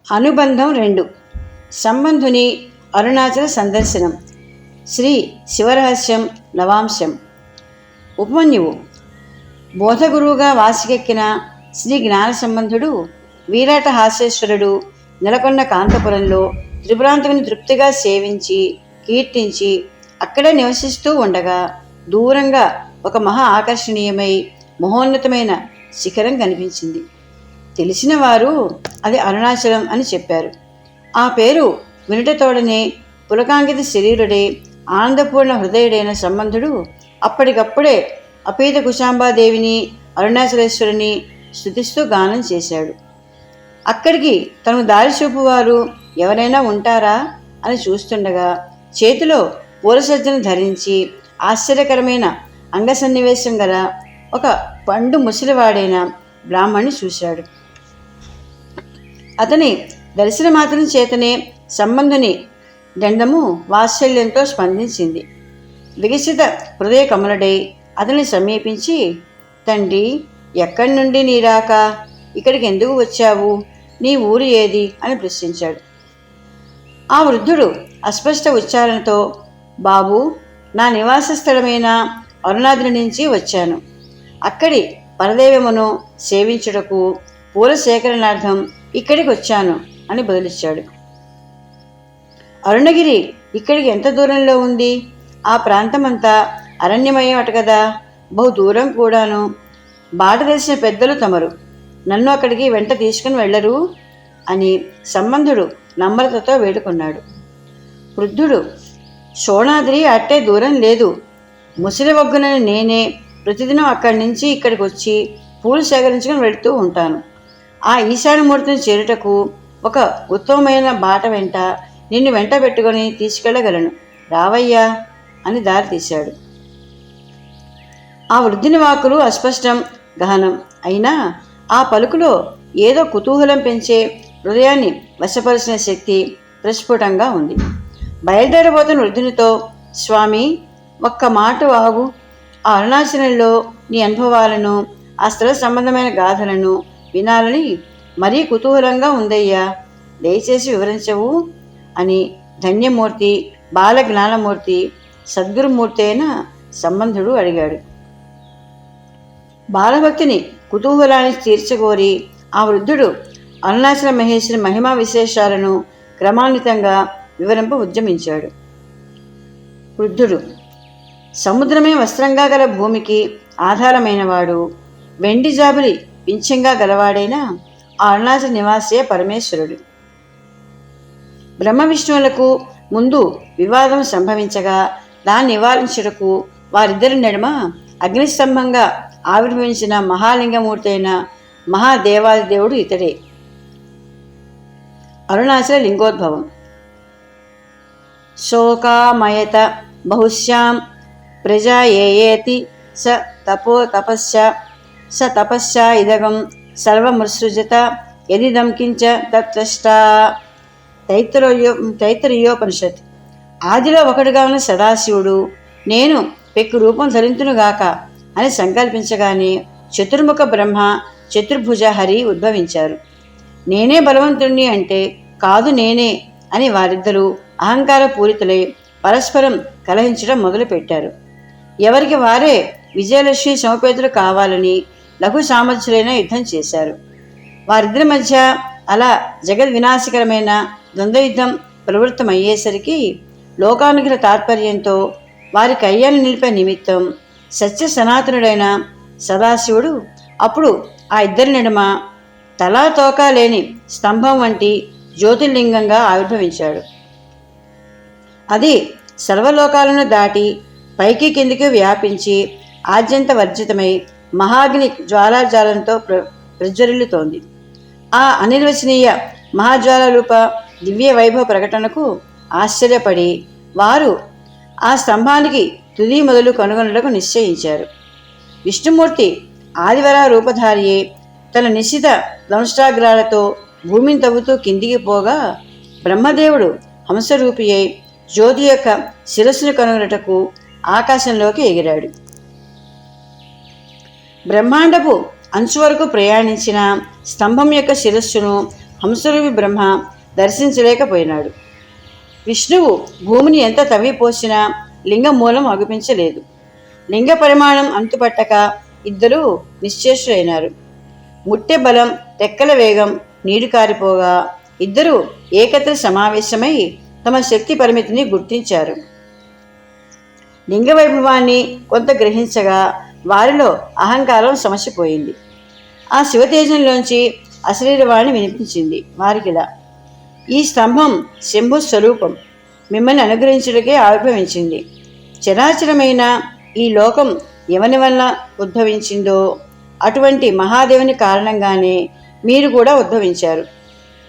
అనుబంధం 2. సంబంధుని అరుణాచల సందర్శనం. శ్రీ శివరహస్యం నవాంశం. ఉపమన్యువు. బోధగురువుగా వాసికెక్కిన శ్రీ జ్ఞాన సంబంధుడు వీరాట హాస్యేశ్వరుడు నెలకొన్న కాంతపురంలో త్రిపురాంతకుని తృప్తిగా సేవించి కీర్తించి అక్కడే నివసిస్తూ ఉండగా దూరంగా ఒక మహా ఆకర్షణీయమై మహోన్నతమైన శిఖరం కనిపించింది. తెలిసిన వారు అది అరుణాచలం అని చెప్పారు. ఆ పేరు వినుటతోడనే పులకాంకిత శరీరుడే ఆనందపూర్ణ హృదయుడైన సంబంధుడు అప్పటికప్పుడే అపీత కుశాంబాదేవిని అరుణాచలేశ్వరుని స్తుతిస్తూ గానం చేశాడు. అక్కడికి తనకు దారి చూపువారు ఎవరైనా ఉంటారా అని చూస్తుండగా చేతిలో పూలసజ్జను ధరించి ఆశ్చర్యకరమైన అంగసన్నివేశం గల ఒక పండు ముసలివాడైన బ్రాహ్మణ్ణి చూశాడు. అతని దర్శనమాత్రం చేతనే సంబంధుని దండము వాత్సల్యంతో స్పందించింది. వికసిత హృదయ కమలుడై అతన్ని సమీపించి, తండ్రి, ఎక్కడి నుండి నీ రాక? ఇక్కడికి ఎందుకు వచ్చావు? నీ ఊరు ఏది అని ప్రశ్నించాడు. ఆ వృద్ధుడు అస్పష్ట ఉచ్చారణతో, బాబు, నా నివాస స్థలమైన అరుణాద్రి నుంచి వచ్చాను. అక్కడి పరదైవమును సేవించుటకు పూల సేకరణార్థం ఇక్కడికి వచ్చాను అని బదులిచ్చాడు. అరుణగిరి ఇక్కడికి ఎంత దూరంలో ఉంది? ఆ ప్రాంతమంతా అరణ్యమయం అట కదా, బహు దూరం కూడాను. బాట తెలిసిన పెద్దలు తమరు, నన్ను అక్కడికి వెంట తీసుకుని వెళ్ళరు అని సంబంధుడు నమ్రతతో వేడుకున్నాడు. వృద్ధుడు, శోణాద్రి అట్టే దూరం లేదు. ముసలి వగ్గునని నేనే ప్రతిదినం అక్కడి నుంచి ఇక్కడికి వచ్చి పూలు సేకరించుకుని వెళుతూ ఉంటాను. ఆ ఈశాన్యమూర్తిని చేరుటకు ఒక ఉత్తమమైన బాట వెంట నిన్ను వెంట పెట్టుకొని తీసుకెళ్ళగలను, రావయ్యా అని దారి తీశాడు. ఆ వృద్ధుని వాక్కులు అస్పష్టం, గహనం అయినా ఆ పలుకులో ఏదో కుతూహలం పెంచే, హృదయాన్ని వశపరిచిన శక్తి ప్రస్ఫుటంగా ఉంది. బయలుదేరబోతున్న వృద్ధునితో, స్వామి, ఒక్క మాట ఆగు. ఆ అరుణాచలంలో నీ అనుభవాలను, ఆ స్థల సంబంధమైన గాథలను వినాలని మరీ కుతూహలంగా ఉందయ్యా, దయచేసి వివరించవు అని ధన్యమూర్తి, బాలజ్ఞానమూర్తి, సద్గురుమూర్తి అయిన సంబంధుడు అడిగాడు. బాలభక్తిని, కుతూహలాన్ని తీర్చగోరి ఆ వృద్ధుడు అరుణాచల మహేశ్వరి మహిమా విశేషాలను క్రమాన్వితంగా వివరింప ఉద్యమించాడు. వృద్ధుడు, సముద్రమే వస్త్రంగా గల భూమికి ఆధారమైనవాడు, వెండి జాబిలి పింఛంగా గలవాడైన ఆ అరుణాచల నివాసే పరమేశ్వరుడు. బ్రహ్మ విష్ణువులకు ముందు వివాదం సంభవించగా దాన్ని నివారించుటకు వారిద్దరి నడుమ అగ్నిస్తంభంగా ఆవిర్భవించిన మహాలింగమూర్తి అయిన మహాదేవాదిదేవుడు ఇతడే. అరుణాచల లింగోద్భవం. శోకామయత బహుశ్యాం ప్రజా ఏయేతి స తపో తపస్య ఇదగం సర్వమృసృజత యదిదం కించ తత్వష్టా. తైత్తరీయోపనిషత్. ఆదిలో ఒకడుగా ఉన్న సదాశివుడు నేను పెక్కు రూపం ధరింతునుగాక అని సంకల్పించగానే చతుర్ముఖ బ్రహ్మ, చతుర్భుజ హరి ఉద్భవించారు. నేనే బలవంతుణ్ణి అంటే కాదు నేనే అని వారిద్దరూ అహంకార పూరితులై పరస్పరం కలహించడం మొదలుపెట్టారు. ఎవరికి వారే విజయలక్ష్మి సమపేతులు కావాలని లఘు సామర్థ్యులైన యుద్ధం చేశారు. వారిద్దరి మధ్య అలా జగద్వినాశకరమైన ద్వంద్వయుద్ధం ప్రవృత్తమయ్యేసరికి లోకానుగ్రహ తాత్పర్యంతో వారి కయ్యాన్ని నిలిపే నిమిత్తం సత్య సనాతనుడైన సదాశివుడు అప్పుడు ఆ ఇద్దరి నడుమ తలా తోకా లేని స్తంభం వంటి జ్యోతిర్లింగంగా ఆవిర్భవించాడు. అది సర్వలోకాలను దాటి పైకి కిందికి వ్యాపించి ఆద్యంత వర్జితమై మహాగ్ని జ్వాలాజాలంతో ప్రజ్వరిల్లుతోంది. ఆ అనిర్వచనీయ మహాజ్వాలరూప దివ్య వైభవ ప్రకటనకు ఆశ్చర్యపడి వారు ఆ స్తంభానికి తుది మొదలు కనుగొనలకు నిశ్చయించారు. విష్ణుమూర్తి ఆదివర రూపధారియే తన నిశ్చిత దంష్టాగ్రాలతో భూమిని తవ్వుతూ కిందికి పోగా బ్రహ్మదేవుడు హంసరూపి అయి జ్యోతి యొక్క శిరస్సును కనుగొనటకు ఆకాశంలోకి ఎగిరాడు. బ్రహ్మాండపు అంచు వరకు ప్రయాణించిన స్తంభం యొక్క శిరస్సును హంసరూపి బ్రహ్మ దర్శించలేకపోయినాడు. విష్ణువు భూమిని ఎంత తవ్విపోసినా లింగ మూలం అగుపించలేదు. లింగ పరిమాణం అంతుపట్టక ఇద్దరూ నిశ్చేష్యులైనారు. ముట్టె బలం, రెక్కల వేగం నీరు కారిపోగా ఇద్దరూ ఏకత్ర సమావేశమై తమ శక్తి పరిమితిని గుర్తించారు. లింగ వైభవాన్ని కొంత గ్రహించగా వారిలో అహంకారం సమసిపోయింది. ఆ శివతేజంలోంచి అశరీరవాణి వినిపించింది వారికిలా: ఈ స్తంభం శంభు స్వరూపం, మిమ్మల్ని అనుగ్రహించుటకే ఆవిర్భవించింది. చరాచరమైన ఈ లోకం ఎవని వల్ల ఉద్భవించిందో అటువంటి మహాదేవుని కారణంగానే మీరు కూడా ఉద్భవించారు.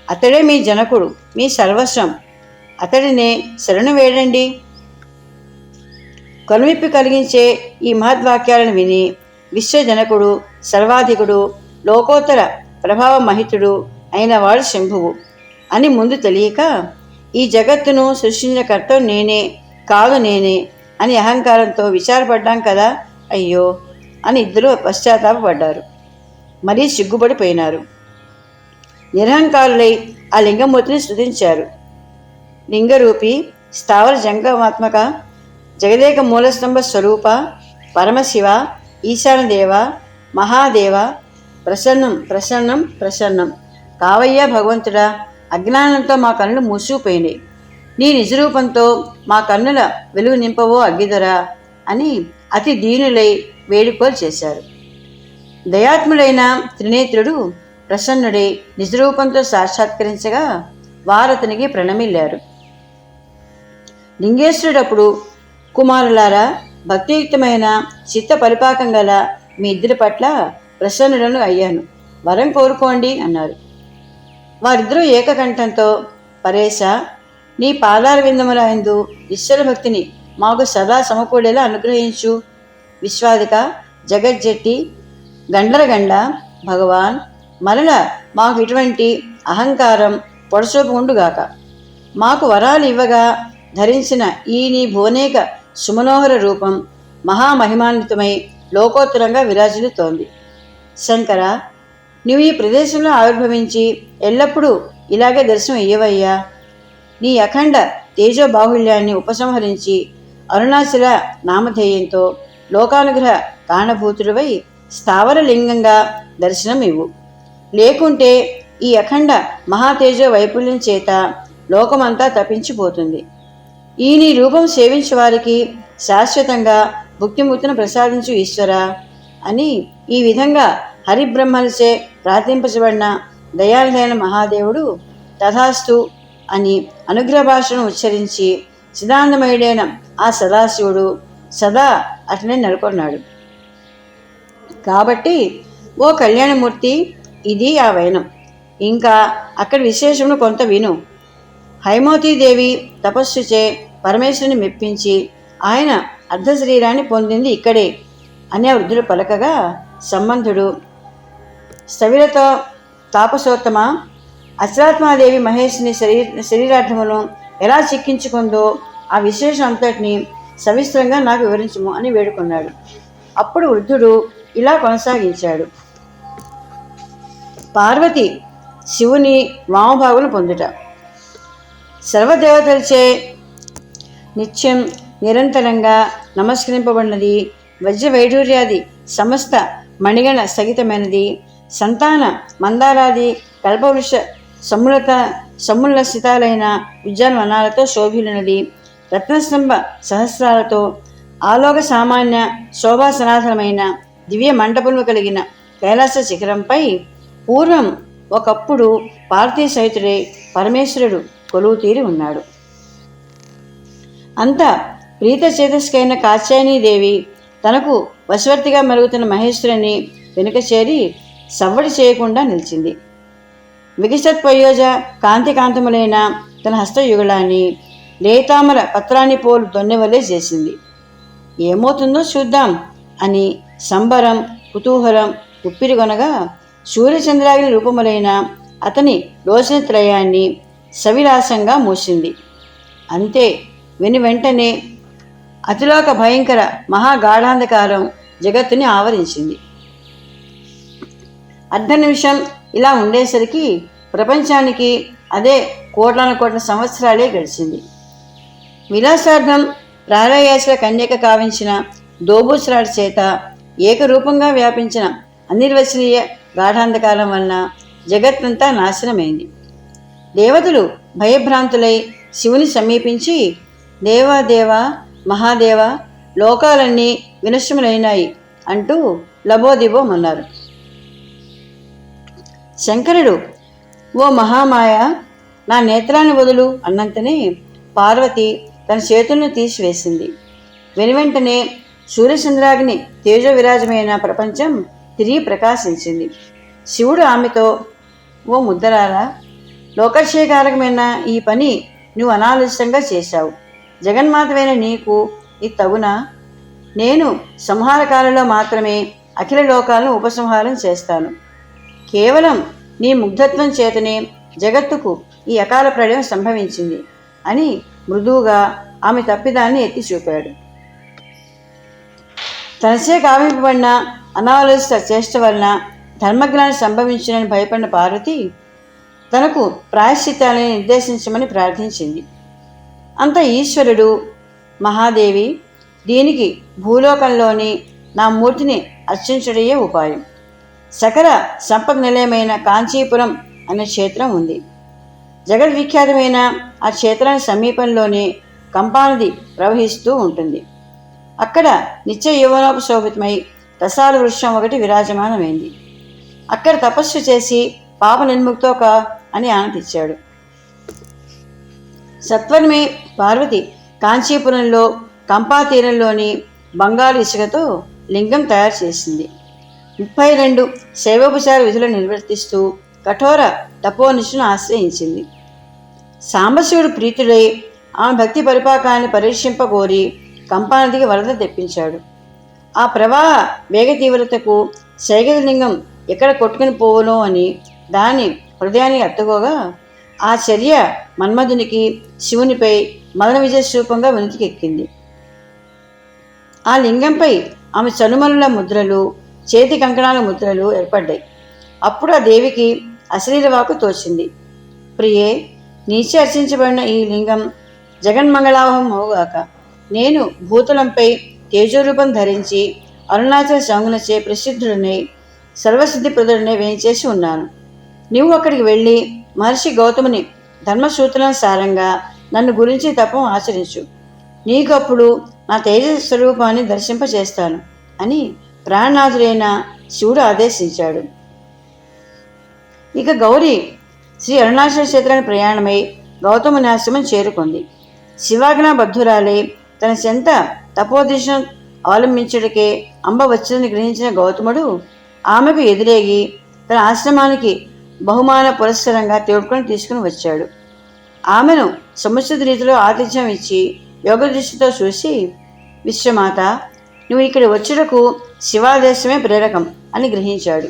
అతడే మీ జనకుడు, మీ సర్వస్వం. అతడినే శరణు వేడండి. కనువిప్పి కలిగించే ఈ మహద్వాక్యాలను విని విశ్వజనకుడు, సర్వాధికుడు, లోకోత్తర ప్రభావ మహితుడు అయినవాడు శంభువు అని ముందు తెలియక, ఈ జగత్తును సృష్టించిన కర్త నేనే, కాదు నేనే అని అహంకారంతో విచారపడ్డాం కదా, అయ్యో అని ఇద్దరు పశ్చాత్తాపడ్డారు. మరీ సిగ్గుపడిపోయినారు. నిరహంకారులై ఆ లింగమూర్తిని స్తుతించారు. లింగరూపి స్థావర జంగమాత్మక జగదేక మూలస్తంభ స్వరూప పరమశివ ఈశానదేవ మహాదేవ ప్రసన్నం ప్రసన్నం ప్రసన్నం కావయ్యా భగవంతుడా, అజ్ఞానంతో మా కన్నులు మూసుకుపోయినాయి. నీ నిజరూపంతో మా కన్నుల వెలుగు నింపవో అగ్గిదొరా అని అతి దీనులై వేడుకోలు చేశారు. దయాత్ముడైన త్రినేత్రుడు ప్రసన్నుడై నిజరూపంతో సాక్షాత్కరించగా వారతనికి ప్రణమిల్లారు. లింగేశ్వరుడప్పుడు, కుమారులారా, భక్తియుక్తమైన చిత్త పరిపాకం గల మీ ఇద్దరి పట్ల ప్రసన్నులను అయ్యాను, వరం కోరుకోండి అన్నారు. వారిద్దరూ ఏకకంఠంతో, పరేశ, నీ పాదార విందముల యందు ఈశ్వర భక్తిని మాకు సదా సమకూడేలా అనుగ్రహించు. విశ్వాదిక, జగజ్జట్టి, గండ్లరగండ, భగవాన్, మరల మాకు ఇటువంటి అహంకారం పొడసోపుకుండుగాక. మాకు వరాలు ఇవ్వగా ధరించిన ఈ నీ భువనేక సుమనోహర రూపం మహామహిమాన్వితమై లోకోత్తరంగా విరాజిల్లుతోంది. శంకర, నీవు ఈ ప్రదేశంలో ఆవిర్భవించి ఎల్లప్పుడూ ఇలాగే దర్శనం ఇయ్యవయ్యా. నీ అఖండ తేజోబాహుళ్యాన్ని ఉపసంహరించి అరుణాచల నామధేయంతో లోకానుగ్రహ కారణభూతుడివై స్థావర లింగంగా దర్శనం ఇవ్వు. లేకుంటే ఈ అఖండ మహాతేజో వైపుల్యం చేత లోకమంతా తప్పించిపోతుంది. ఈ నీ రూపం సేవించే వారికి శాశ్వతంగా భుక్తిముక్తిని ప్రసాదించు ఈశ్వరా అని ఈ విధంగా హరిబ్రహ్మలచే ప్రార్థింపబడిన దయాళుడైన మహాదేవుడు తథాస్తు అని అనుగ్రహ భాషను ఉచ్చరించి చిదానందమయుడైన ఆ సదాశివుడు సదా అతనే నెలకొన్నాడు. కాబట్టి ఓ కళ్యాణమూర్తి, ఇది ఆ వైనం. ఇంకా అక్కడి విశేషమును కొంత విను. హైమవతీదేవి తపస్సుచే పరమేశ్వరుని మెప్పించి ఆయన అర్ధ శరీరాన్ని పొందింది ఇక్కడే అని ఆ వృద్ధుడు పలకగా, సంబంధుడు, స్థవిరతో తాపసోత్తమ, అచలాత్మాదేవి మహేష్ని శరీరార్థమును ఎలా చిక్కించుకుందో ఆ విశేషం అంతటిని సవిస్తరంగా నాకు వివరించుము అని వేడుకున్నాడు. అప్పుడు వృద్ధుడు ఇలా కొనసాగించాడు. పార్వతి శివుని వామభాగును పొందుట, సర్వదేవతలచే నిత్యం నిరంతరంగా నమస్కరింపబడినది, వజ్రవైఢూర్యాది సమస్త మణిగణ సహితమైనది, సంతాన మందారాది కల్పవృక్ష సముల్లసితాలైన ఉద్యానవనాలతో శోభిలున్నది, రత్నస్తంభ సహస్రాలతో ఆలోక సామాన్య శోభాసనాథనమైన దివ్య మంటపములు కలిగిన కైలాస శిఖరంపై పూర్వం ఒకప్పుడు పార్థివ సహితుడై పరమేశ్వరుడు కొలువు తీరి ఉన్నాడు. అంత ప్రీతచేతస్కైన కాత్యాయనీదేవి తనకు వశవర్తిగా మరుగుతున్న మహేశ్వరుని వెనుక చేరి సవ్వడి చేయకుండా నిలిచింది. వికసత్పయోజ కాంతికాంతములైన తన హస్తయుగళాన్ని లేతామర పత్రాన్ని పోలు దొన్నెవలే చేసింది. ఏమవుతుందో చూద్దాం అని సంబరం కుతూహలం ఉప్పిరిగొనగా సూర్యచంద్రాగ్ని రూపములైన అతని లోచనత్రయాన్ని సవిలాసంగా మూసింది. అంతే, వెంటనే అతిలోక భయంకర మహాగాఢాంధకారం జగత్తుని ఆవరించింది. అర్ధ నిమిషం ఇలా ఉండేసరికి ప్రపంచానికి అదే కోట్ల సంవత్సరాలే గడిచింది. విలాసార్థం ప్రారయాసుల కన్యక కావించిన దోబూసరాడి చేత ఏకరూపంగా వ్యాపించిన అనిర్వచనీయ గాఢాంధకారం వలన జగత్తంతా నాశనమైంది. దేవతలు భయభ్రాంతులై శివుని సమీపించి, దేవాదేవ మహాదేవ, లోకాలన్నీ వినశ్యములైనాయి అంటూ లబోదిబోమన్నారు. శంకరుడు, ఓ మహామాయ, నా నేత్రాన్ని వదులు అన్నంతనే పార్వతి తన చేతులను తీసివేసింది. వెనువెంటనే సూర్యచంద్రాగ్ని తేజో విరాజమైన ప్రపంచం తిరిగి ప్రకాశించింది. శివుడు ఆమెతో, ఓ ముద్దరారా, లోకక్షేకారకమైన ఈ పని నువ్వు అనాలస్యంగా చేశావు. జగన్మాతమైన నీకు ఇది తగునా? నేను సంహారకాలంలో మాత్రమే అఖిల లోకాలను ఉపసంహారం చేస్తాను. కేవలం నీ ముగ్ధత్వం చేతనే జగత్తుకు ఈ అకాల ప్రళయం సంభవించింది అని మృదువుగా ఆమె తప్పిదాన్ని ఎత్తి చూపాడు. తనచే కావింపబడిన అనాలోచిత చేష్ట వలన ధర్మజ్ఞానం సంభవించునని భయపడిన పార్వతి తనకు ప్రాయశ్చిత్తాలని నిర్దేశించమని ప్రార్థించింది. అంత ఈశ్వరుడు, మహాదేవి, దీనికి భూలోకంలోని నా మూర్తిని అర్చించడయే ఉపాయం. సకల సంపద నిలయమైన కాంచీపురం అనే క్షేత్రం ఉంది. జగద్విఖ్యాతమైన ఆ క్షేత్రానికి సమీపంలోనే కంపానది ప్రవహిస్తూ ఉంటుంది. అక్కడ నిత్య యౌవనోపశోభితమై రసాల వృక్షం ఒకటి విరాజమానమైంది. అక్కడ తపస్సు చేసి పాప నిర్ముక్తోక అని ఆనందించాడు. సత్వరమే పార్వతి కాంచీపురంలో కంపా తీరంలోని బంగారు ఇసుకతో లింగం తయారు చేసింది. 32 శైవోపచార విధులను నిర్వర్తిస్తూ కఠోర తపోనిష్ఠను ఆశ్రయించింది. సాంబశివుడు ప్రీతుడై ఆమె భక్తి పరిపాకాన్ని పరీక్షింపగోరి కంపానదికి వరద తెప్పించాడు. ఆ ప్రవాహ వేగ తీవ్రతకు శైగలింగం ఎక్కడ కొట్టుకుని పోవునో అని దాని హృదయానికి అత్తుకోగా ఆ చర్య మన్మధునికి శివునిపై మదన విజయస్వరూపంగా వెనుతికెక్కింది. ఆ లింగంపై ఆమె చనుమనుల ముద్రలు, చేతి కంకణాల ముద్రలు ఏర్పడ్డాయి. అప్పుడు ఆ దేవికి అశ్లీలవాకు తోచింది. ప్రియే, నీచే అర్చించబడిన ఈ లింగం జగన్మంగళావహం అవుగాక. నేను భూతలంపై తేజోరూపం ధరించి అరుణాచల శంగునచే ప్రసిద్ధుడినై సర్వసిద్ధిప్రదుడినై వేయించేసి ఉన్నాను. నీవు అక్కడికి వెళ్ళి మహర్షి గౌతముని ధర్మసూత్రానుసారంగా నన్ను గురించి తపం ఆచరించు. నీకప్పుడు నా తేజస్వరూపాన్ని దర్శింపచేస్తాను అని ప్రాణనాథుడైన శివుడు ఆదేశించాడు. ఇక గౌరి శ్రీ అరుణాచల క్షేత్రానికి ప్రయాణమై గౌతముని ఆశ్రమం చేరుకుంది. శివాజ్ఞా బద్ధురాలై తన చెంత తపోదీక్షను అవలంబించుటకే అంబ వచ్చిందని గ్రహించిన గౌతముడు ఆమెకు ఎదురేగి తన ఆశ్రమానికి బహుమాన పురస్కరంగా తీసుకుని వచ్చాడు. ఆమెను సముచిత రీతిలో ఆతిథ్యం ఇచ్చి యోగ దృష్టితో చూసి, విశ్వమాత, నువ్వు ఇక్కడ వచ్చుటకు శివాదేశమే ప్రేరకం అని గ్రహించాడు.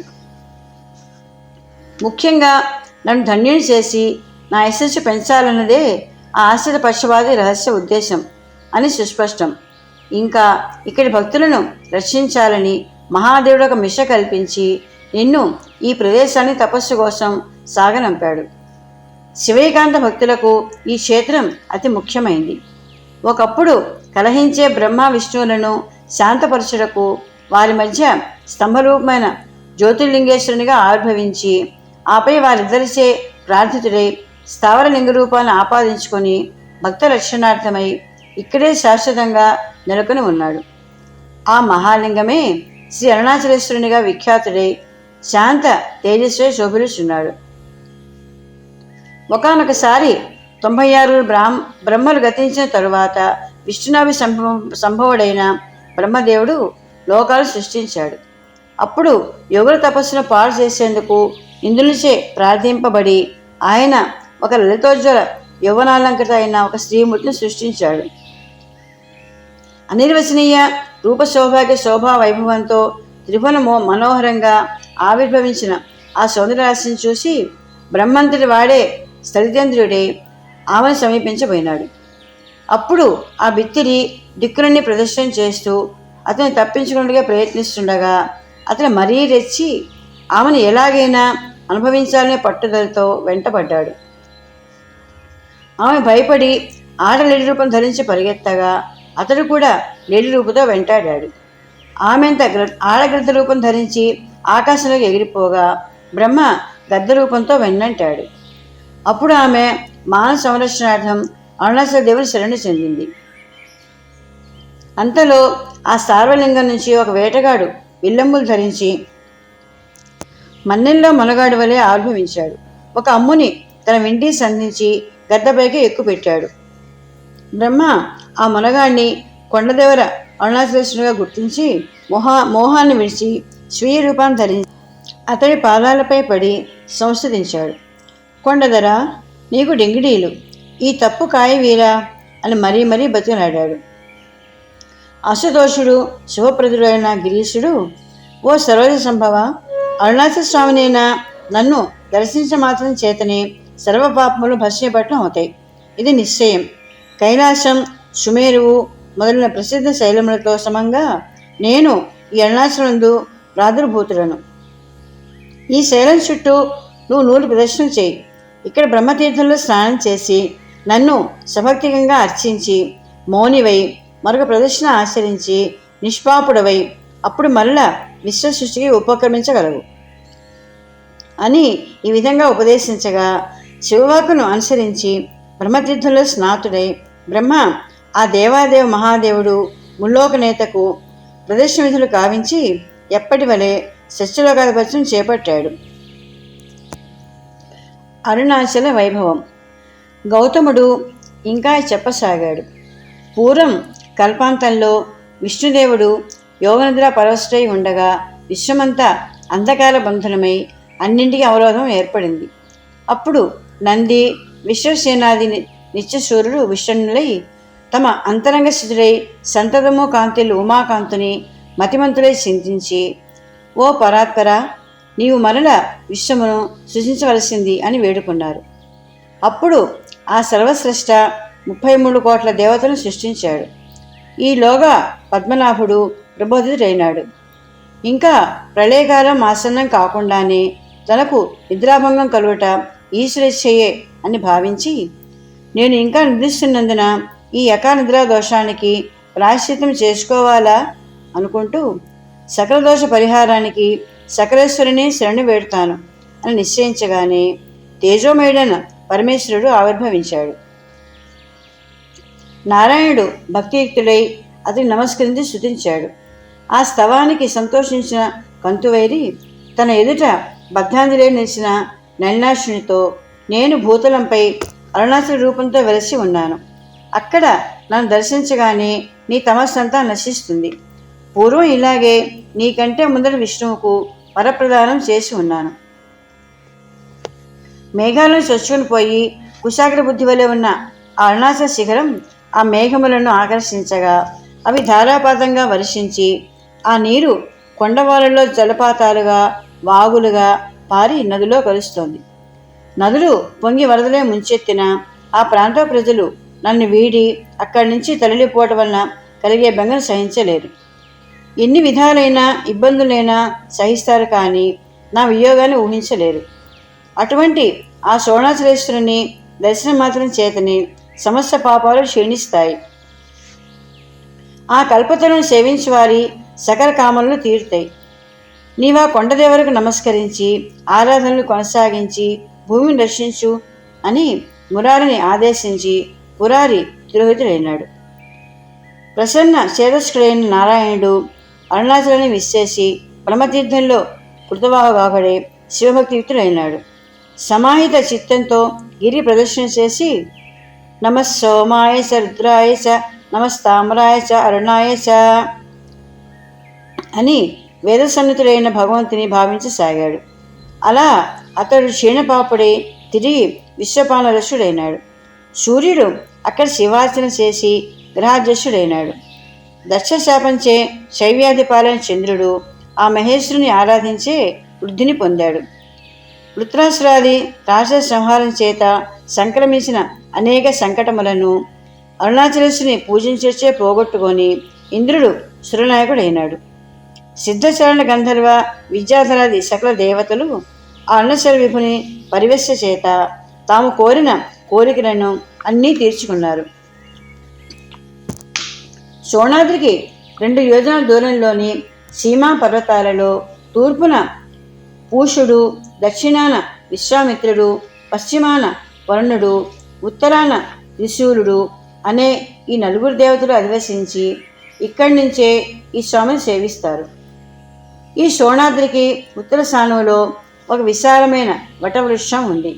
ముఖ్యంగా నన్ను ధన్యుని చేసి నా యశస్సు పెంచాలన్నదే ఆ ఆశ్రిత పక్షవాది రహస్య ఉద్దేశం అని సుస్పష్టం. ఇంకా ఇక్కడి భక్తులను రక్షించాలని మహాదేవుడు ఒక మిష కల్పించి నిన్ను ఈ ప్రదేశాన్ని తపస్సు కోసం సాగనంపాడు. శివైకాంత భక్తులకు ఈ క్షేత్రం అతి ముఖ్యమైంది. ఒకప్పుడు కలహించే బ్రహ్మ విష్ణువులను శాంతపరచుటకు వారి మధ్య స్తంభరూపమైన జ్యోతిర్లింగేశ్వరునిగా ఆవిర్భవించి ఆపై వారిద్దరిచే ప్రార్థితుడై స్థావర లింగ రూపాన్ని ఆపాదించుకొని భక్త రక్షణార్థమై ఇక్కడే శాశ్వతంగా నెలకొని ఉన్నాడు. ఆ మహాలింగమే శ్రీ అరుణాచలేశ్వరునిగా విఖ్యాతుడై శాంత తేజస్వే శోభిలుచున్నాడు. ఒకానొకసారి 96 బ్రహ్మలు గతించిన తరువాత విష్ణునాభి సంభవుడైన బ్రహ్మదేవుడు లోకాలు సృష్టించాడు. అప్పుడు యోగుల తపస్సును పాడు చేసేందుకు ఇంద్రునిచే ప్రార్థింపబడి ఆయన ఒక లలితోజ్వల యౌవనాలంకృత అయిన ఒక స్త్రీమూర్తిని సృష్టించాడు. అనిర్వచనీయ రూప సౌభాగ్య శోభా వైభవంతో త్రిభువన మనోహరంగా ఆవిర్భవించిన ఆ సౌందర్యరాశిని చూసి బ్రహ్మంతుడి వాడే స్థలితేంద్రుడే ఆమెను సమీపించబోయినాడు. అప్పుడు ఆ బిత్తిరి దిక్కులన్నీ ప్రదర్శన చేస్తూ అతను తప్పించుకున్నట్టుగా ప్రయత్నిస్తుండగా అతను మరీ రెచ్చి ఆమెను ఎలాగైనా అనుభవించాలనే పట్టుదలతో వెంటబడ్డాడు. ఆమె భయపడి ఆడ లేడి రూపం ధరించి పరిగెత్తగా అతడు కూడా లేడి రూపుతో వెంటాడాడు. ఆమెంత ఆడగద్ద రూపం ధరించి ఆకాశంలోకి ఎగిరిపోగా బ్రహ్మ గద్ద రూపంతో వెన్నంటాడు. అప్పుడు ఆమె మానవ సంరక్షణార్థం అరుణాచల దేవుని శరణు చెందింది. అంతలో ఆ సార్వలింగం నుంచి ఒక వేటగాడు విల్లంబులు ధరించి మన్నెల్లో మొనగాడు వలె ఆవిర్భవించాడు. ఒక అమ్ముని తన వెండి సంధించి గద్దపైకి ఎక్కుపెట్టాడు. బ్రహ్మ ఆ మొనగాడిని కొండదేవర అరుణాచలేశ్వరుగా గుర్తించి మోహాన్ని విడిచి స్వీయ రూపాన్ని ధరించి అతడి పాదాలపై పడి సంస్థించాడు. కొండధర, నీకు డెంగిడీలు, ఈ తప్పు కాయవీరా అని మరీ మరీ బతిలాడాడు. అశుతోషుడు శుభప్రదుడు అయిన గిరీశుడు, ఓ సరోజ సంభవ, అరుణాచల స్వామినైనా నన్ను దర్శించ మాత్రం చేతనే సర్వపాపములు భస్మపట్నం అవుతాయి. ఇది నిశ్చయం. కైలాసం, సుమేరువు మొదలైన ప్రసిద్ధ శైలములతో సమంగా నేను ఈ అరుణాచలందు ప్రాదుర్భూతులను. ఈ శైలం చుట్టూ నువ్వు 100 ప్రదర్శనలు చేయి. ఇక్కడ బ్రహ్మతీర్థంలో స్నానం చేసి నన్ను సభక్తికంగా అర్చించి మౌనివై మరొక ప్రదర్శన ఆచరించి నిష్పాపుడవై అప్పుడు మరలా విశ్వసృష్టికి ఉపక్రమించగలవు అని ఈ విధంగా ఉపదేశించగా శివవాకును అనుసరించి బ్రహ్మతీర్థంలో స్నాతుడై బ్రహ్మ ఆ దేవాదేవ మహాదేవుడు ముల్లోక నేతకు ప్రదర్శన విధులు కావించి ఎప్పటి వలె సత్యలోకాధిపత్యం చేపట్టాడు. అరుణాచల వైభవం. గౌతముడు ఇంకా చెప్పసాగాడు. పూర్వం కల్పాంతంలో విష్ణుదేవుడు యోగనిద్ర పరవశుడై ఉండగా విశ్వమంతా అంధకార బంధనమై అన్నింటికీ అవరోధం ఏర్పడింది. అప్పుడు నంది, విశ్వసేనాది నిత్యసూరుడు విష్ణులై తమ అంతరంగ స్థితుడై సంతతము కాంతిలు ఉమాకాంతుని మతిమంతులై చింతించి, ఓ పరాత్పర, నీవు మరల విశ్వమును సృజించవలసింది అని వేడుకున్నారు. అప్పుడు ఆ సర్వశ్రేష్ఠ 33 కోట్ల దేవతలను సృష్టించాడు. ఈలోగా పద్మనాభుడు ప్రబోధితుడైనాడు. ఇంకా ప్రళయకాలం ఆసన్నం కాకుండానే తనకు నిద్రాభంగం కలుగుట ఈశ్వరేచ్ఛయే అని భావించి, నేను ఇంకా నిద్రిస్తున్నందున ఈ నిద్రా దోషానికి ప్రాయశ్చిత్తం చేసుకోవాలా అనుకుంటూ సకల దోష పరిహారానికి సకలేశ్వరిని శరణు వేడుతాను అని నిశ్చయించగానే తేజోమయుడైన పరమేశ్వరుడు ఆవిర్భవించాడు. నారాయణుడు భక్తియుక్తుడై అతని నమస్కరించి స్తుతించాడు. ఆ స్తవానికి సంతోషించిన కంతువైరి తన ఎదుట బద్ధాంజలి నిలిచిన నలినాశునితో, నేను భూతలంపై అరుణాచల రూపంతో వెలసి ఉన్నాను. అక్కడ నన్ను దర్శించగానే నీ తమస్సంతా నశిస్తుంది. పూర్వం ఇలాగే నీకంటే ముందర విష్ణువుకు వరప్రదానం చేసి ఉన్నాను. మేఘాలను చొచ్చుకుని పోయి కుశాగ్ర బుద్ధి వలె ఉన్న ఆ అరుణాచల శిఖరం ఆ మేఘములను ఆకర్షించగా అవి ధారాపాతంగా వర్షించి ఆ నీరు కొండవాళ్ళలో జలపాతాలుగా వాగులుగా పారి నదిలో కలుస్తోంది. నదులు పొంగి వరదలే ముంచెత్తిన ఆ ప్రాంత ప్రజలు నన్ను వీడి అక్కడి నుంచి తరలిపోవటం వలన కలిగే బెంగను సహించలేరు. ఎన్ని విధాలైన ఇబ్బందులైనా సహిస్తారు, కానీ నా వియోగాన్ని ఊహించలేరు. అటువంటి ఆ సోణాచలేశ్వరుని దర్శనం మాత్రం చేతని సమస్త పాపాలు క్షీణిస్తాయి. ఆ కల్పతలను సేవించి వారి సకల కామలను తీరుతాయి. నీవా కొండదేవరకు నమస్కరించి ఆరాధనలు కొనసాగించి భూమిని రక్షించు అని మురారిని ఆదేశించి పురారి తిరోహితుడైనాడు. ప్రసన్న చేతస్కుడైన నారాయణుడు అరుణాచలాన్ని విశ్చేసి బ్రహ్మతీర్థంలో కృతవాహగాకుడై శివభక్తియుక్తుడైనాడు. సమాహిత చిత్తంతో గిరి ప్రదర్శన చేసి నమస్సోమాయ చ రుద్రాయ చ నమస్తామరాయ చ అరుణాయ చ అని వేదసన్నితుడైన భగవంతుని భావించసాగాడు. అలా అతడు క్షీణపాపుడై తిరిగి విశ్వపాలరసుడైనాడు. సూర్యుడు అక్కడ శివార్చన చేసి గ్రహాధ్యక్షుడైనాడు. దక్షశాపంచే శైవ్యాధి పాలైన చంద్రుడు ఆ మహేశ్వరుని ఆరాధించే వృద్ధిని పొందాడు. వృత్రాసురాది రాక్షస సంహారం చేత సంక్రమించిన అనేక సంకటములను అరుణాచలేశ్వరుని పూజించే పోగొట్టుకొని ఇంద్రుడు సురనాయకుడైనాడు. సిద్ధచరణ గంధర్వ విద్యాధరాది సకల దేవతలు ఆ అరుణాచల విభుని పరివేశ చేత తాము కోరిన కోరికలను అన్నీ తీర్చుకున్నారు. శోణాద్రికి 2 యోజనాల దూరంలోని సీమా పర్వతాలలో తూర్పున పూషుడు, దక్షిణాన విశ్వామిత్రుడు, పశ్చిమాన వరుణుడు, ఉత్తరాన త్రిశూలుడు అనే ఈ 4 దేవతలు అధివసించి ఇక్కడి నుంచే ఈ స్వామిని సేవిస్తారు. ఈ శోణాద్రికి ఉత్తర స్థానంలో ఒక విశాలమైన వటవృక్షం ఉంది.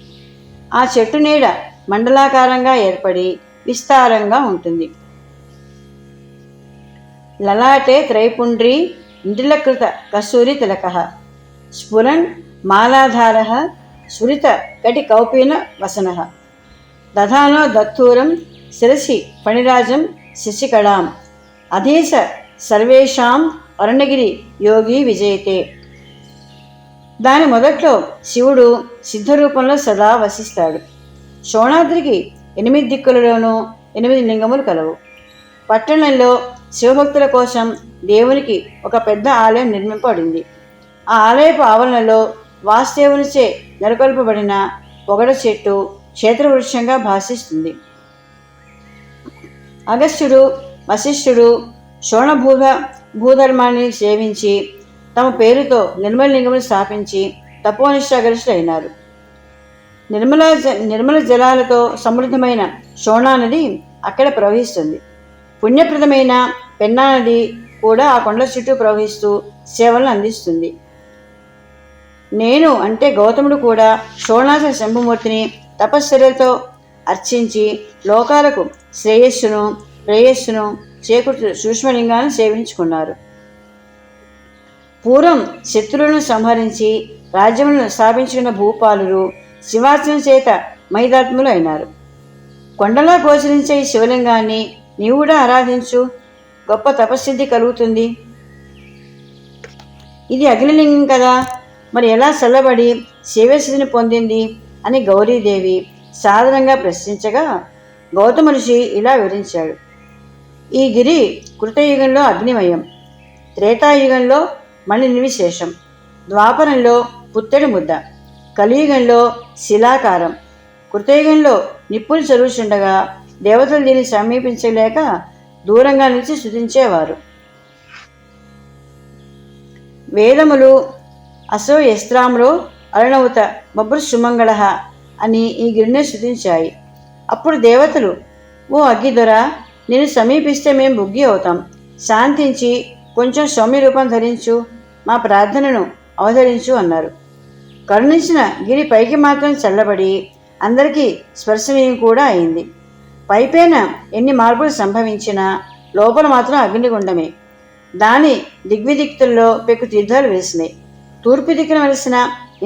ఆ చెట్టు నీడ మండలాకారంగా ఏర్పడి విస్తారంగా ఉంటుంది. లలాటే త్రైపుండ్రీ ఇంద్రిలకృత కస్తూరి తిలకః స్ఫురన్ మాలాధారః స్ఫురిత కటి కౌపీన వసనః దధానో దత్తూరం శిరసి ఫణిరాజం శశికళాం అధీశ సర్వేషాం అరుణగిరి యోగి విజయతే. దాని మొదట్లో శివుడు సిద్ధరూపంలో సదా వసిస్తాడు. శోణాద్రికి 8 దిక్కులలోనూ 8 లింగములు కలవు. పట్టణంలో శివభక్తుల కోసం దేవునికి ఒక పెద్ద ఆలయం నిర్మింపబడింది. ఆ ఆలయపు ఆవరణలో వాసుదేవునిచే నెలకొల్పబడిన పొగడ చెట్టు క్షేత్రవృక్షంగా భాసిస్తుంది. అగస్త్యుడు, వశిష్ఠుడు భూధర్మాన్ని సేవించి తమ పేరుతో నిర్మలలింగమును స్థాపించి తపోనిష్టాగరిష్ఠులైనారు. నిర్మల జలాలతో సమృద్ధమైన శోణా నది అక్కడ ప్రవహిస్తుంది. పుణ్యప్రదమైన పెన్నా నది కూడా ఆ కొండల చుట్టూ ప్రవహిస్తూ సేవలను అందిస్తుంది. నేను అంటే గౌతముడు కూడా శోణాచల శంభుమూర్తిని తపశ్చర్యలతో అర్చించి లోకాలకు శ్రేయస్సును ప్రేయస్సును చేకూర్చు సూక్ష్మలింగాన్ని సేవించుకున్నారు. పూర్వం శత్రువులను సంహరించి రాజ్యములను స్థాపించుకున్న భూపాలురు శివార్చన చేత మైదాత్ములు అయినారు. కొండలా గోచరించే ఈ శివలింగాన్ని నీవు కూడా ఆరాధించు, గొప్ప తపస్సిద్ధి కలుగుతుంది. ఇది అగ్నిలింగం కదా, మరి ఎలా చల్లబడి శివసిద్ధిని పొందింది అని గౌరీదేవి సాధారణంగా ప్రశ్నించగా గౌతమ ఋషి ఇలా వివరించాడు. ఈ గిరి కృతయుగంలో అగ్నిమయం, త్రేతాయుగంలో మణి నిర్విశేషం, ద్వాపరంలో పుత్తడి ముద్ద, కలియుగంలో శిలాకారం, కృతయుగంలో నిప్పులు చదువుచుండగా దేవతలు దీన్ని సమీపించలేక దూరంగా నిలిచి స్తుతించేవారు. వేదములు అశోయస్త్రాములో అరుణవత బభ్రుసుమంగళ అని ఈ గిరిని స్తుతించాయి. అప్పుడు దేవతలు, ఓ అగ్గిదొర, నేను సమీపిస్తే మేము బుగ్గి అవుతాం, శాంతించి కొంచెం సౌమ్య రూపం ధరించు, మా ప్రార్థనను అవతరించు అన్నారు. కరుణించిన గిరి పైకి మాత్రం చల్లబడి అందరికీ స్పర్శనీయం కూడా అయింది. పైపైన ఎన్ని మార్పులు సంభవించినా లోపల మాత్రం అగ్నిగుండమే. దాని దిగ్విదిక్తుల్లో పెక్కు తీర్థాలు వేసినాయి. తూర్పు దిక్కున వెలిసిన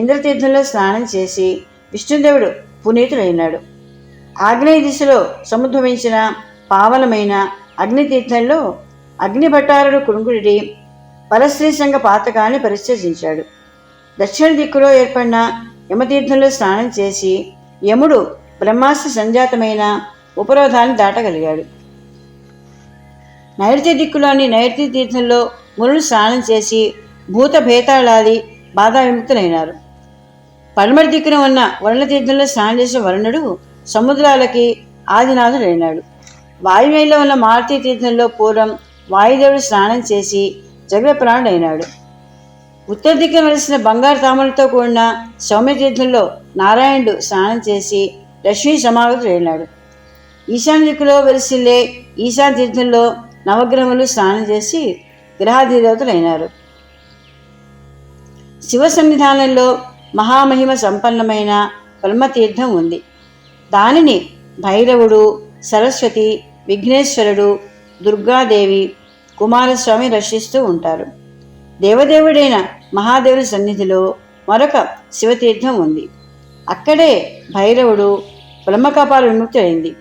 ఇంద్రతీర్థంలో స్నానం చేసి విష్ణుదేవుడు పునీతుడైనాడు. ఆగ్నేయ దిశలో సముద్భవించిన పావనమైన అగ్నితీర్థంలో అగ్నిభట్టారుడు కుణుకుడి పరస్త్రీ సంఘ పాతకాన్ని పరిచయించాడు. దక్షిణ దిక్కులో ఏర్పడిన యమతీర్థంలో స్నానం చేసి యముడు బ్రహ్మాస్త్ర సంజాతమైన ఉపరోధాన్ని దాటగలిగాడు. నైరుతి దిక్కులోని నైరుతి తీర్థంలో మునులు స్నానం చేసి భూత భేతాళాది బాధా విముక్తులైనారు. పడమటి దిక్కున ఉన్న వరుణ తీర్థంలో స్నానం చేసిన వరుణుడు సముద్రాలకి ఆదినాథుడైనాడు. వాయువ్యంలో ఉన్న మారుతి తీర్థంలో పూర్వం వాయుదేవుడు స్నానం చేసి జగత్ప్రాణుడైనాడు. ఉత్తర దిక్కున వెలిసిన బంగారు తామలతో కూడిన సౌమ్య తీర్థంలో నారాయణుడు స్నానం చేసి లక్ష్మీ సమాగతుడైనాడు. ఈశాన్య దిక్కులో వెలిసిల్లే ఈశాన్య తీర్థంలో నవగ్రహములు స్నానం చేసి గ్రహాధిదేవతలైనారు. శివ సన్నిధానంలో మహామహిమ సంపన్నమైన బ్రహ్మతీర్థం ఉంది. దానిని భైరవుడు, సరస్వతి, విఘ్నేశ్వరుడు, దుర్గాదేవి, కుమారస్వామి రక్షిస్తూ ఉంటారు. దేవదేవుడైన మహాదేవుని సన్నిధిలో మరొక శివతీర్థం ఉంది. అక్కడే భైరవుడు బ్రహ్మకపాల విముక్తుడైంది.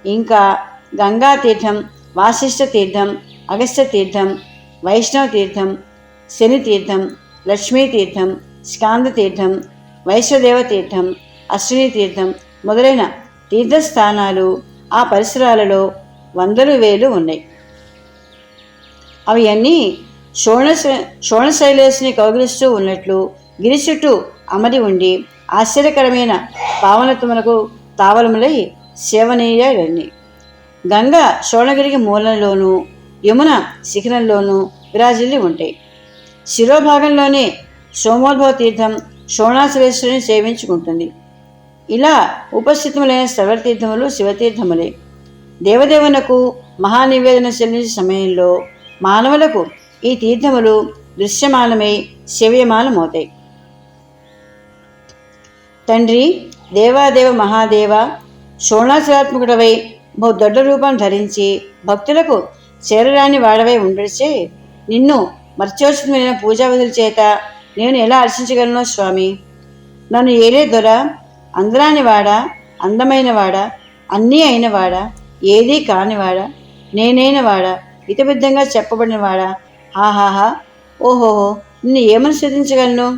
ఇంకా గంగా తీర్థం, వాసిష్ఠ తీర్థం, అగస్త్య తీర్థం, వైష్ణవ తీర్థం, శని తీర్థం, లక్ష్మీ తీర్థం, స్కాంద తీర్థం, వైశ్వదేవ తీర్థం, అశ్విని తీర్థం మొదలైన తీర్థస్థానాలు ఆ పరిసరాలలో వందలు వేలు ఉన్నాయి. అవి అన్నీ శోణశైలేశుని కౌగిలిస్తూ ఉన్నట్లు గిరి చుట్టూ అమరి ఉండి ఆశ్చర్యకరమైన పావనత్వములకు తావలములై సేవనీయాలన్నీ. గంగ శోణగిరికి మూలంలోనూ యమున శిఖరంలోనూ విరాజిల్లి ఉంటాయి. శిరోభాగంలోనే సోమోద్భవ తీర్థం శోణాసురేశ్వరుని సేవించుకుంటుంది. ఇలా ఉపస్థితములైన సర్వతీర్థములు శివతీర్థములే. దేవదేవునకు మహానివేదన చెల్లించే సమయంలో మానవులకు ఈ తీర్థములు దృశ్యమానమై సేవ్యమానమవుతాయి. తండ్రి, దేవాదేవ మహాదేవ, శోణాచలాత్మకుడవై బహు దొడ్డ రూపం ధరించి భక్తులకు చేరరాని వాడవై ఉండడిచే నిన్ను మర్చోచితమైన పూజావిధుల చేత నేను ఎలా అర్చించగలను స్వామి? నన్ను ఏలే దొర, అందరానివాడా, అందమైనవాడా, అన్నీ అయినవాడా, ఏదీ కానివాడా, నేనైనవాడా, హితబద్ధంగా చెప్పబడినవాడా, హాహాహా, ఓహోహో, నిన్ను ఏమని స్థుతించగలను?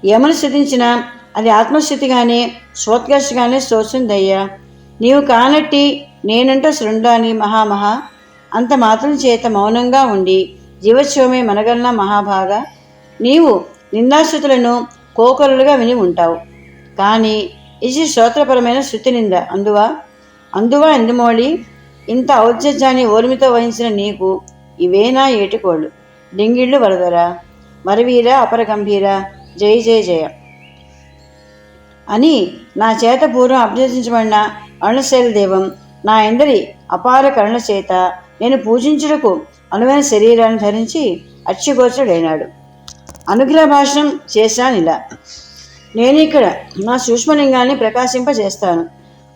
ఏమని స్థుతించినా అది ఆత్మస్థితిగానే స్వోత్కర్షగానే స్తోత్రుందయ్యా. నీవు కానట్టి నేనంట శృండాని మహామహా, అంత మాత్రం చేత మౌనంగా ఉండి జీవోత్సవమే మనగన్న మహాభాగా. నీవు నిందాశ్రుతులను కోకొరలుగా విని ఉంటావు, కానీ ఇది శ్రోత్రపరమైన శృతి నింద. అందువా ఎందుమోళి, ఇంత ఔత్సత్యాన్ని ఓర్మితో వహించిన నీకు ఇవేనా ఏటికోళ్ళు? డింగిళ్ళు వరదరా, వరవీర అపరగంభీర, జయ జయ జయ అని నా చేత పూర్వం అభ్యర్థించబడిన అరుణశైల దేవం నా ఎందరి అపార కరుణ చేత నేను పూజించుటకు అనువైన శరీరాన్ని ధరించి అక్షగోచరుడైనాడు. అనుగ్రహ భాషణం చేశానిలా. నేను ఇక్కడ నా సూక్ష్మలింగాన్ని ప్రకాశింపజేస్తాను.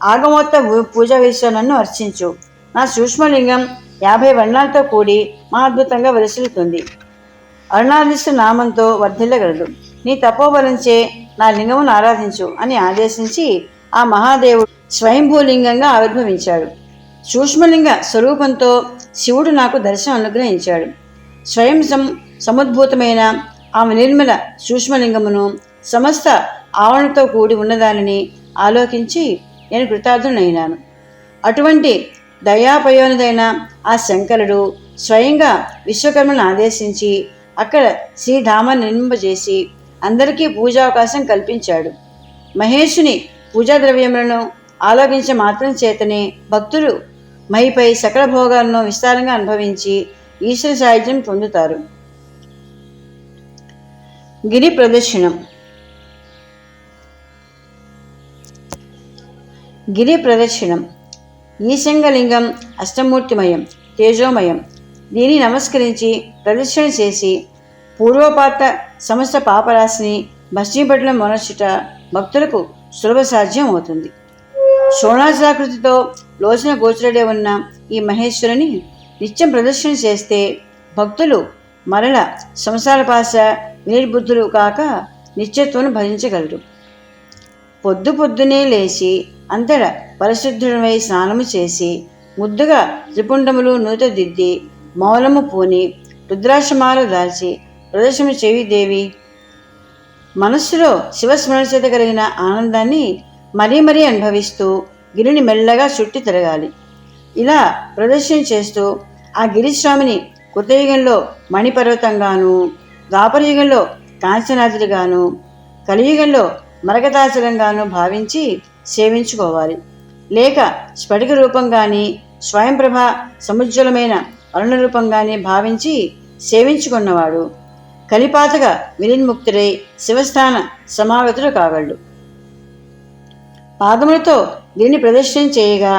ఆగమోత్త పూజా వేశ్వ నన్ను అర్చించు. నా సూక్ష్మలింగం 50 వర్ణాలతో కూడి మహాద్భుతంగా విలసిల్లుతుంది. అరుణాదిష్ట నామంతో వర్ధిల్లగలదు. నీ తపోబలంచే నా లింగమును ఆరాధించు అని ఆదేశించి ఆ మహాదేవుడు స్వయంభూలింగంగా ఆవిర్భవించాడు. సూక్ష్మలింగ స్వరూపంతో శివుడు నాకు దర్శనం అనుగ్రహించాడు. స్వయం సముద్భూతమైన ఆమె నిర్మల సూక్ష్మలింగమును సమస్త ఆవరణతో కూడి ఉన్నదానిని ఆలోకించి నేను కృతార్థునైనాను. అటువంటి దయాపయోనిదైన ఆ శంకరుడు స్వయంగా విశ్వకర్మను ఆదేశించి అక్కడ శ్రీధామాన్ని నిర్మింపజేసి అందరికీ పూజావకాశం కల్పించాడు. మహేషుని పూజా ద్రవ్యములను ఆలోకించే మాత్రం చేతనే భక్తులు మహిపై సకల భోగాలను విస్తారంగా అనుభవించి ఈశ్వర సాయుధ్యం పొందుతారు. గిరి ప్రదక్షిణం. గిరి ప్రదక్షిణం. ఈశంగలింగం అష్టమూర్తిమయం, తేజోమయం. దీన్ని నమస్కరించి ప్రదక్షిణ చేసి పూర్వపాత సమస్త పాపరాశిని భస్మీపట్నం మొనర్చుట భక్తులకు సులభ సాధ్యం అవుతుంది. శోణాచలాకృతితో లోచన గోచరుడే ఉన్న ఈ మహేశ్వరుని నిత్యం ప్రదర్శన చేస్తే భక్తులు మరల సంసారపాశ వినిర్బుద్ధులు కాక నిత్యత్వం భజించగలరు. పొద్దునే లేచి అంతటా పరిశుద్ధుడమై స్నానము చేసి ముద్దుగా త్రిపుండములు నూత దిద్ది మౌనము పూని రుద్రాక్షమాల దాల్చి ప్రదర్శన చేయి దేవి. మనస్సులో శివస్మరణ చేత కలిగిన ఆనందాన్ని మరీ అనుభవిస్తూ గిరిని మెల్లగా చుట్టి తిరగాలి. ఇలా ప్రదర్శన చేస్తూ ఆ గిరిస్వామిని కృతయుగంలో మణిపర్వతంగాను, ద్వాపరయుగంలో కాంచనాద్రిగాను, కలియుగంలో మరకతాచలంగాను భావించి సేవించుకోవాలి. లేక స్ఫటిక రూపంగాని స్వయంప్రభ సముజ్వలమైన అరుణ రూపంగాని భావించి సేవించుకున్నవాడు కలిపాతగా వినిర్ముక్తుడై శివస్థాన సమాగతుడు కాగలడు. పాదములతో దీన్ని ప్రదర్శన చేయగా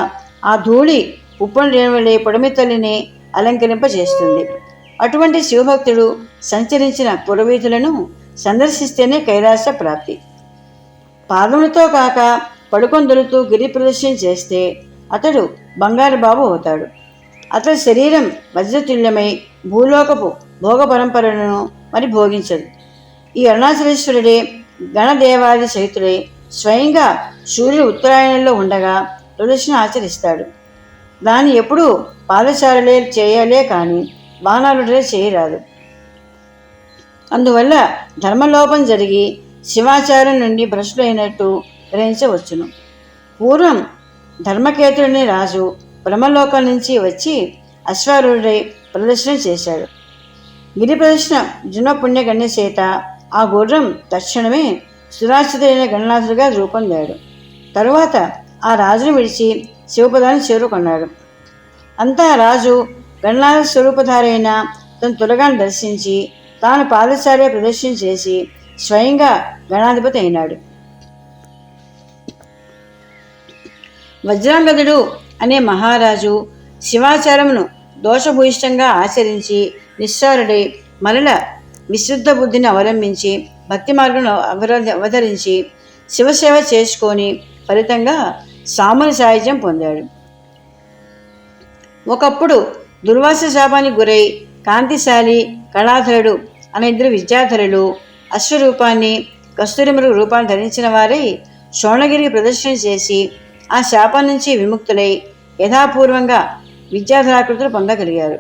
ఆ ధూళి ఉప్పను రేణువలే పొడమి తల్లిని అలంకరింపజేస్తుంది. అటువంటి శివభక్తుడు సంచరించిన పురవీధులను సందర్శిస్తేనే కైలాస ప్రాప్తి. పాదములతో కాక పడుకొందరుతూ గిరి ప్రదర్శన చేస్తే అతడు బంగారు బాబు అవుతాడు. అతడి శరీరం వజ్రతుల్యమై భూలోకపు భోగ పరంపరలను మరి భోగించదు. ఈ అరుణాచలేశ్వరుడే గణదేవాది సహితుడై స్వయంగా సూర్యుడు ఉత్తరాయణంలో ఉండగా ప్రదర్శన ఆచరిస్తాడు. దాన్ని ఎప్పుడూ పాదచారులే చేయాలే కానీ బాణాలుడే చేయరాదు. అందువల్ల ధర్మలోపం జరిగి శివాచార్యం నుండి భ్రష్టులైనట్టు గ్రహించవచ్చును. పూర్వం ధర్మకేతుడిని రాజు బ్రహ్మలోకం నుంచి వచ్చి అశ్వారూఢుడై ప్రదర్శన చేశాడు. గిరి ప్రదర్శన జునపుణ్యగణ్య చేత ఆ గుర్రం తక్షణమే సురాచితైన గణనాథుడిగా రూపొందాడు. తరువాత ఆ రాజును విడిచి శివపదాన్ని చేరుకున్నాడు. అంతా రాజు గణనాథ స్వరూపధారైన తన తులగాన్ని దర్శించి తాను పాదచార్య ప్రదర్శన చేసి స్వయంగా గణాధిపతి అయినాడు. వజ్రాంగదుడు అనే మహారాజు శివాచారమును దోషభూయిష్టంగా ఆచరించి నిస్సారుడై మరల విశుద్ధ బుద్ధిని అవలంబించి భక్తి మార్గంలో అవతరించి శివసేవ చేసుకొని ఫలితంగా సామాన్య సాహిత్యం పొందాడు. ఒకప్పుడు దుర్వాస శాపానికి గురై కాంతిశాలి కళాధరుడు అనే ఇద్దరు విద్యాధరులు అశ్వరూపాన్ని కస్తూరిమృగ రూపాన్ని ధరించిన వారై శోణగిరికి ప్రదర్శన చేసి ఆ శాపం నుంచి విముక్తులై యథాపూర్వంగా విద్యాధరాకృతులు పొందగలిగారు.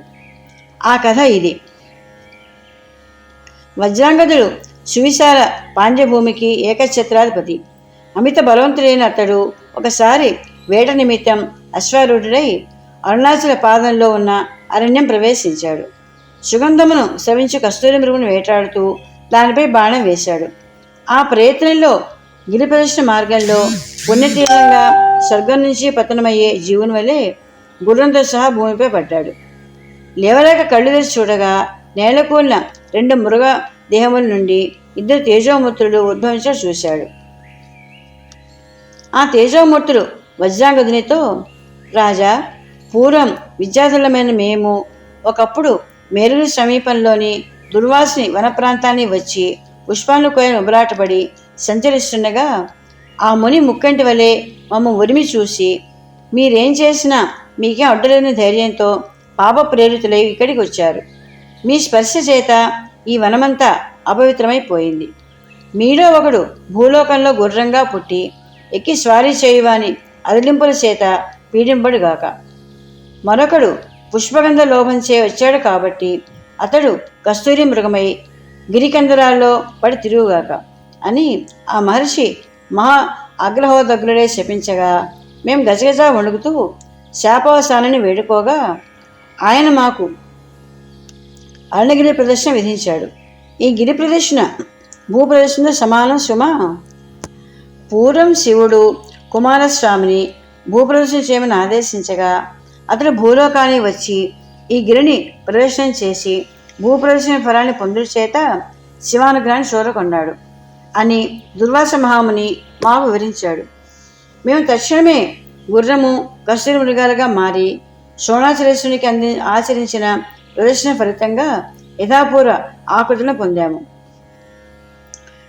ఆ కథ ఇది. వజ్రాంగదుడు సువిశాల పాండ్యభూమికి ఏకఛత్రాధిపతి. అమిత బలవంతుడైన అతడు ఒకసారి వేట నిమిత్తం అశ్వారూఢుడై అరుణాచల పాదంలో ఉన్న అరణ్యం ప్రవేశించాడు. సుగంధమును స్రవించు కస్తూరి మృగును వేటాడుతూ దానిపై బాణం వేశాడు. ఆ ప్రయత్నంలో గిరి ప్రదర్శన మార్గంలో పుణ్యతీర్థంగా స్వర్గం నుంచి పతనమయ్యే జీవుని వలె గుర్రంతో సహా భూమిపై పడ్డాడు. లేవలేక కళ్ళు తెరిచి చూడగా నేలకూలిన 2 మృగ దేహముల నుండి 2 తేజోమూర్తులు ఉద్భవించడం చూశాడు. ఆ తేజోమూర్తులు వజ్రాంగదునితో, రాజా, పూర్వం విద్యాధులమైన మేము ఒకప్పుడు మేరుగు సమీపంలోని దుర్వాసిని వన ప్రాంతాన్ని వచ్చి పుష్పాలను కోయని ఉబలాటపడి సంచరిస్తుండగా ఆ ముని ముక్కంటి వలె మమ్మ ఉరిమి చూసి మీరేం చేసినా మీకే అడ్డులేని ధైర్యంతో పాప ప్రేరితులై ఇక్కడికి వచ్చారు. మీ స్పర్శ చేత ఈ వనమంతా అపవిత్రమైపోయింది. మీలో ఒకడు భూలోకంలో గుర్రంగా పుట్టి ఎక్కి స్వారీ చేయువాని అదిలింపుల చేత పీడింపడుగాక. మరొకడు పుష్పగంధ లోభంచే వచ్చాడు కాబట్టి అతడు కస్తూరి మృగమై గిరికందరాల్లో పడి తిరుగుగాక అని ఆ మహర్షి మహా అగ్రహోదగ్రుడే శపించగా మేము గజగజ వణుకుతూ శాపవసానాన్ని వేడుకోగా ఆయన మాకు అరుణగిరి ప్రదర్శన విధించాడు. ఈ గిరి ప్రదర్శన భూప్రదర్శన సమానం సుమ. పూర్వం శివుడు కుమారస్వామిని భూప్రదర్శన చేయమని ఆదేశించగా అతడు భూలోకానికి వచ్చి ఈ గిరిని ప్రదర్శన చేసి భూప్రదర్శన ఫలాన్ని పొందుడు చేత శివానుగ్రహాన్ని చూరకొన్నాడు అని దుర్వాస మహాముని మాకు వివరించాడు. మేము తక్షణమే గుర్రము కస్తూరి మృగాలుగా మారి శోణాచలేశ్వరునికి ఆచరించిన ప్రదర్శన ఫలితంగా యథాపూర్వ ఆకృతిని పొందాము.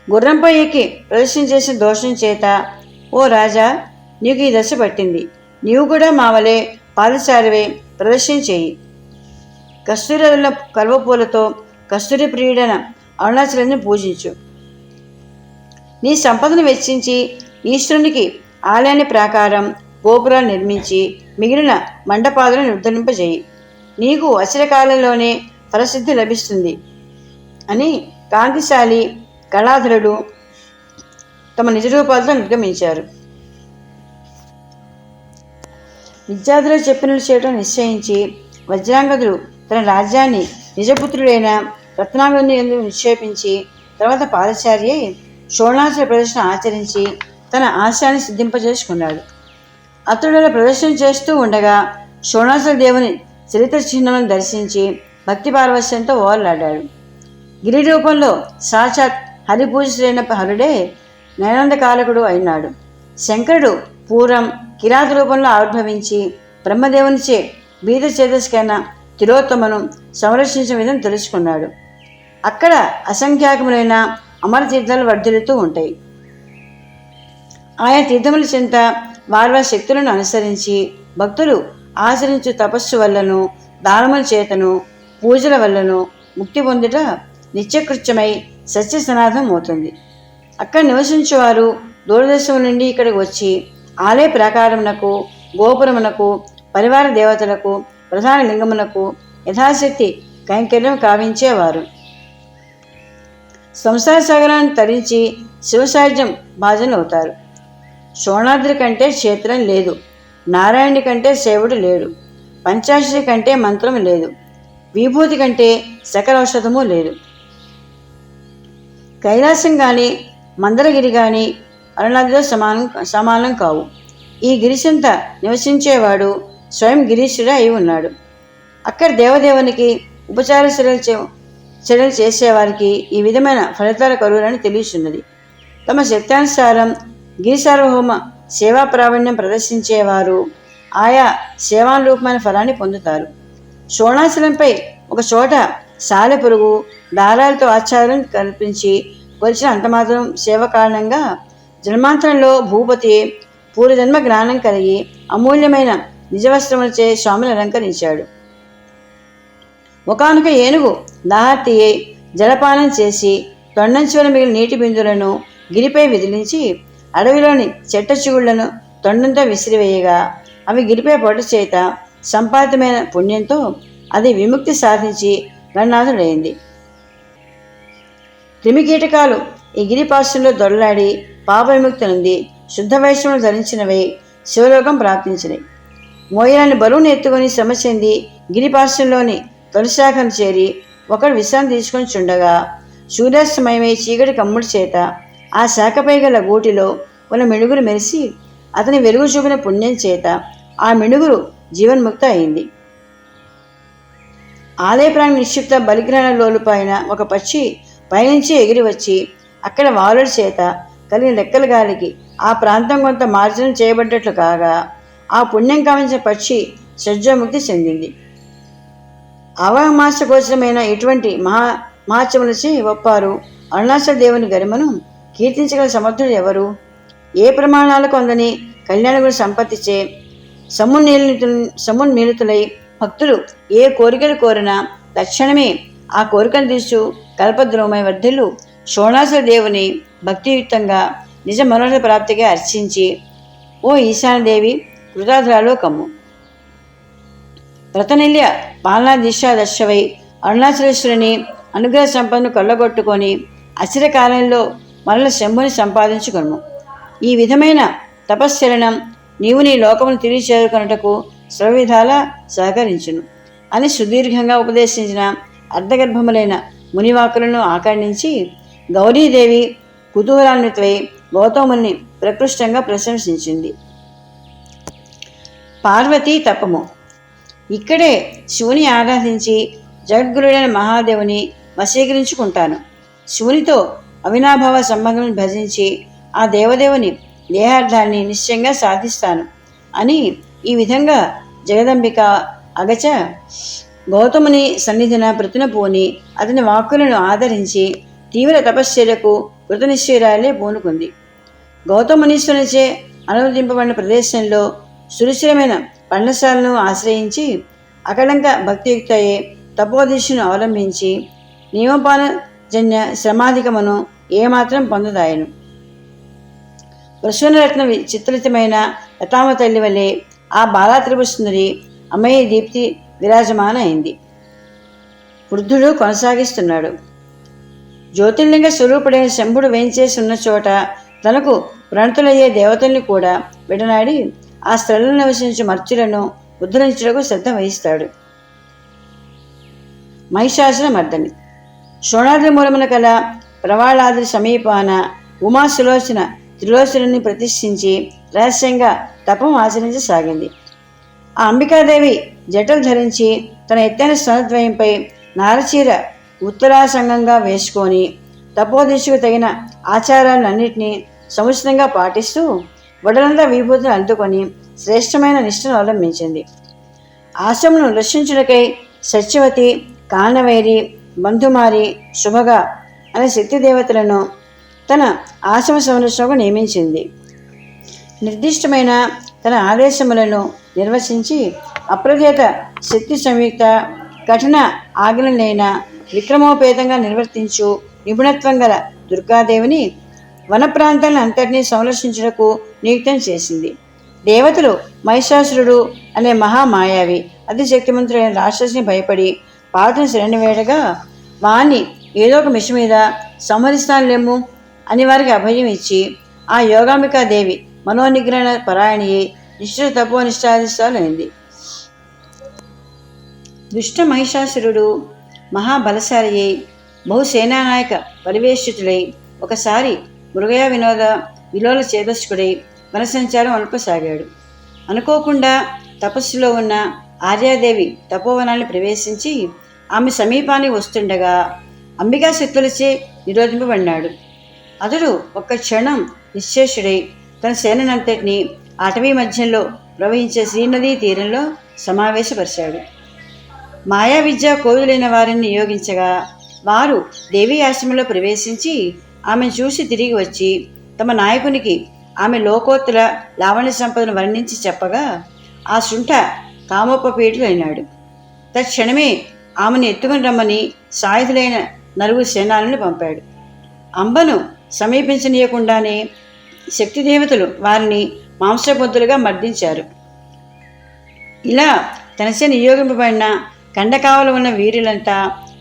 గుర్రంపై ఎక్కి ప్రదర్శన చేసిన దోషం చేత, ఓ రాజా, నీకు ఈ దశ పట్టింది. నీవు కూడా మా వలె పాదచారివై ప్రదర్శన చేయి. కస్తూరిల కల్వపూలతో కస్తూరి ప్రియుడైన అరుణాచలాన్ని పూజించు. నీ సంపదను వెచ్చించి ఈశ్వరునికి ఆలయాన్ని ప్రాకారం గోపురాలు నిర్మించి మిగిలిన మండపాలను నిర్ధరింపజేయి. నీకు అచిరకాలంలోనే ఫలసిద్ధి లభిస్తుంది అని కాంతిశాలి కళాధరుడు తమ నిజరూపాలతో నిర్గమించారు. విద్యాధులు చెప్పినట్లు చేయడం నిశ్చయించి వజ్రాంగదుడు తన రాజ్యాన్ని నిజపుత్రుడైన రత్నాంగదుని ఎందుకు నిక్షేపించి తర్వాత పాదచారి శోణాచల ప్రదర్శన ఆచరించి తన ఆశయాన్ని సిద్ధింపజేసుకున్నాడు. అతడు ప్రదర్శన చేస్తూ ఉండగా శోణాచల దేవుని చరిత్ర చిహ్నములను దర్శించి భక్తి పారవశ్యంతో ఓర్లాడాడు. గిరి రూపంలో సాక్షాత్ హరిపూజితుడైన హరుడే నయనందకాలకుడు అయినాడు. శంకరుడు పూర్వం కిరాత రూపంలో ఆవిర్భవించి బ్రహ్మదేవునిచే బీద చేదస్కైన తిలోత్తమను సంరక్షించిన విధం తెలుసుకున్నాడు. అక్కడ అసంఖ్యాకములైన అమరతీర్థాలు వర్ధిల్లుతూ ఉంటాయి. ఆయా తీర్థముల చెంత వారి శక్తులను అనుసరించి భక్తులు ఆచరించు తపస్సు వల్లను దానముల చేతను పూజల వల్లను ముక్తి పొందుట నిత్యకృత్యమై సత్య సనాథం అవుతుంది. అక్కడ నివసించేవారు దూరదేశం నుండి ఇక్కడికి వచ్చి ఆలయ ప్రాకారమునకు గోపురమునకు పరివార దేవతలకు ప్రధాన లింగమునకు యథాశక్తి కైంకర్యం కావించేవారు. సంసార సాగరాన్ని తరించి శివసాహిత్యం భాజనలు అవుతారు. శోణాద్రి కంటే క్షేత్రం లేదు, నారాయణుడి కంటే సేవుడు లేడు, పంచాక్షరి కంటే మంత్రం లేదు, విభూతి కంటే సకల ఔషధము లేదు. కైలాసం కానీ మందరగిరి కానీ అరుణాదితో సమానం కావు. ఈ గిరిశంత నివసించేవాడు స్వయం గిరీశుడే అయి ఉన్నాడు. అక్కడ దేవదేవునికి ఉపచార చర్యలు చేసేవారికి ఈ విధమైన ఫలితాల కరువులని తెలియచున్నది. తమ శక్తానుసారం గిరి సార్వభౌమ సేవా ప్రావీణ్యం ప్రదర్శించేవారు ఆయా సేవానురూపమైన ఫలాన్ని పొందుతారు. శోణాచలంపై ఒక చోట సాలెపురుగు దారాలతో ఆచారం కల్పించి కొలిచిన అంతమాత్రం సేవ కారణంగా జన్మాంతరంలో భూపతి పూర్వజన్మ జ్ఞానం కలిగి అమూల్యమైన నిజవస్త్రములచే స్వామిని అలంకరించాడు. ఒకానొక ఏనుగు దాహార్తియే జలపానం చేసి తొండంచువల మిగిలిన నీటి బిందులను గిరిపై విదిలించి అడవిలోని చెట్ట చిగుళ్లను తొండంతో విసిరివేయగా అవి గిరిపై పొట్ట చేత సంపాదితమైన పుణ్యంతో అది విముక్తి సాధించి గణనాథుడైంది. క్రిమికీటకాలు ఈ గిరిపాశంలో దొరలాడి పాప విముక్తి నుండి శుద్ధ వైష్ణవులు ధరించినవై శివలోకం ప్రాప్తించినవి. మోయరాని బరువును ఎత్తుకొని శ్రమ చెంది గిరిపాశంలోని తొలిశాఖను చేరి ఒకడు విశ్రాంతి తీసుకొని చుండగా సూర్యాస్తమయమై చీకటి కమ్ముడి చేత ఆ శాఖపై గల గూటిలో ఉన్న మిణుగురు మెరిసి అతని వెలుగు చూపిన పుణ్యం చేత ఆ మిణుగురు జీవన్ముక్త అయింది. ఆలయప్రాణి నిక్షిప్త బలిగ్రహణ లోలుపైన ఒక పక్షి పైనుంచి ఎగిరి వచ్చి అక్కడ వాలుడి చేత కలిగిన రెక్కల గాలికి ఆ ప్రాంతం కొంత మార్జనం చేయబడ్డట్లు కాగా ఆ పుణ్యం కావించిన పక్షి సజ్జోముక్తి చెందింది. అవమాస గోచరమైన ఇటువంటి మహాచములచే ఒప్పారు అరుణాచల దేవుని గరిమను కీర్తించగల సమర్థుడు ఎవరు? ఏ ప్రమాణాలకు అందని కళ్యాణగుణ సంపత్తిచే సమున్మీలితులై భక్తులు ఏ కోరికలు కోరినా తక్షణమే ఆ కోరికలు తీర్చు కల్పద్రోమై వర్ధిల్లు శోణాచల దేవుని భక్తియుక్తంగా నిజ మనోరథ ప్రాప్తిగా అర్చించి ఓ ఈశానదేవి కృతార్థురాలో కమ్ము. వ్రతనిల్య పాలనాదీక్షాదర్శవై అరుణాచలేశ్వరుని అనుగ్రహ సంపదను కొల్లగొట్టుకొని అచిరకాలంలో మరల శంభుని సంపాదించుకొను. ఈ విధమైన తపశ్చరణం నీవు నీ లోకమును తిరిగి చేరుకొనుటకు సర్వవిధాలా సహకరించును అని సుదీర్ఘంగా ఉపదేశించిన అర్ధగర్భములైన మునివాకులను ఆకర్ణించి గౌరీదేవి కుతూహలాన్వితమై గౌతముని ప్రకృష్టంగా ప్రశంసించింది. పార్వతీ తపము. ఇక్కడే శివుని ఆరాధించి జగద్గురుడైన మహాదేవుని వశీకరించుకుంటాను. శివునితో అవినాభావ సంబంధం భజించి ఆ దేవదేవుని దేహార్థాన్ని నిశ్చయంగా సాధిస్తాను అని ఈ విధంగా జగదంబిక అగచ గౌతముని సన్నిధిన ప్రతిన పూని అతని వాక్కులను ఆదరించి తీవ్ర తపశ్చర్యకు కృతనిశ్చయురాలే పూనుకుంది. గౌతమునీశ్వరునిచే అనువదింపబడిన ప్రదేశంలో సురుచిరమైన పర్ణశాలను ఆశ్రయించి అకళంక భక్తియుక్తయే తపోదీక్షను అవలంబించి నియమపాలజన్య శ్రమాధికమును ఏమాత్రం పొందదాయను. ప్రసూనరత్న చిత్రితమైన లతామ తల్లి వలె ఆ బాలాత్రిపుసుందరి అమ్మయ్య దీప్తి విరాజమాన అయింది. వృద్ధుడు కొనసాగిస్తున్నాడు. జ్యోతిర్లింగ స్వరూపుడైన శంభుడు వేంచేసి ఉన్న చోట తనకు ప్రణతులయ్యే దేవతల్ని కూడా విడనాడి ఆ స్థలంలో నివసించు మర్చులను ఉద్ధరించుటకు శ్రద్ధ వహిస్తాడు. మహిషాసుర మర్దని. శోణాద్రి మూలమున కల ప్రవాళాద్రి సమీపాన ఉమా సులోచన త్రిలోచనని ప్రతిష్ఠించి రహస్యంగా తపం ఆచరించసాగింది. ఆ అంబికాదేవి జటలు ధరించి తన ఎత్తైన స్తనద్వయంపై నారచీర ఉత్తరాసంగంగా వేసుకొని తపోదీక్షకు తగిన ఆచారాలన్నింటినీ సముచితంగా పాటిస్తూ వడలంతా విభూతిని అందుకొని శ్రేష్టమైన నిష్ఠను అవలంబించింది. ఆశ్రమను రక్షించుటకై సత్యవతి, కానవేరి, బంధుమారి, శుభగా అనే శక్తి దేవతలను తన ఆశ్రమ సంరక్షణకు నియమించింది. నిర్దిష్టమైన తన ఆదేశములను నిర్వచించి అప్రచేత శక్తి సంయుక్త కఠిన ఆజ్ఞలైన విక్రమోపేతంగా నిర్వర్తించు నిపుణత్వం గల దుర్గాదేవిని వన ప్రాంతాలను అంతటినీ సంరక్షించుటకు నియుక్తం చేసింది. దేవతలు మహిషాసురుడు అనే మహామాయావి అతి శక్తిమంతుడైన రాక్షసుని భయపడి పార్వతిని శరణివేడగా వాణ్ణి ఏదో ఒక మిష మీద సంహరిస్తానులేము అని వారికి అభయం ఇచ్చి ఆ యోగాంబికాదేవి మనోనిగ్రహణ పరాయణి నిష్ఠ తపోనిష్టాధిష్టాలైంది. దుష్ట మహిషాసురుడు మహాబలశాలి అయి బహుసేనానాయక పరివేష్టితుడై ఒకసారి మృగయ విలోల చేదస్కుడై వనసంచారం అల్పసాగాడు. అనుకోకుండా తపస్సులో ఉన్న ఆర్యాదేవి తపోవనాన్ని ప్రవేశించి ఆమె సమీపానికి వస్తుండగా అంబికా శక్తులచే నిరోధింపబడినాడు. అతడు ఒక్క క్షణం నిశ్చేషుడై తన సేనంతటిని అటవీ మధ్యంలో ప్రవహించే శ్రీనదీ తీరంలో సమావేశపరిచాడు. మాయా విద్య కోవిలైన వారిని నియోగించగా వారు దేవీ ఆశ్రమంలో ప్రవేశించి ఆమెను చూసి తిరిగి వచ్చి తమ నాయకునికి ఆమె లోకోత్తర లావణ్య సంపదను వర్ణించి చెప్పగా ఆ శుంఠ కామోపపీఠులైనాడు. తక్షణమే ఆమెను ఎత్తుకుని రమ్మని సాయుధులైన నలుగురు సేనాలను పంపాడు. అంబను సమీపించనీయకుండానే శక్తిదేవతలు వారిని మాంసబొద్దులుగా మర్దించారు. ఇలా తనచే నియోగింపబడిన కండకావలు ఉన్న వీరులంతా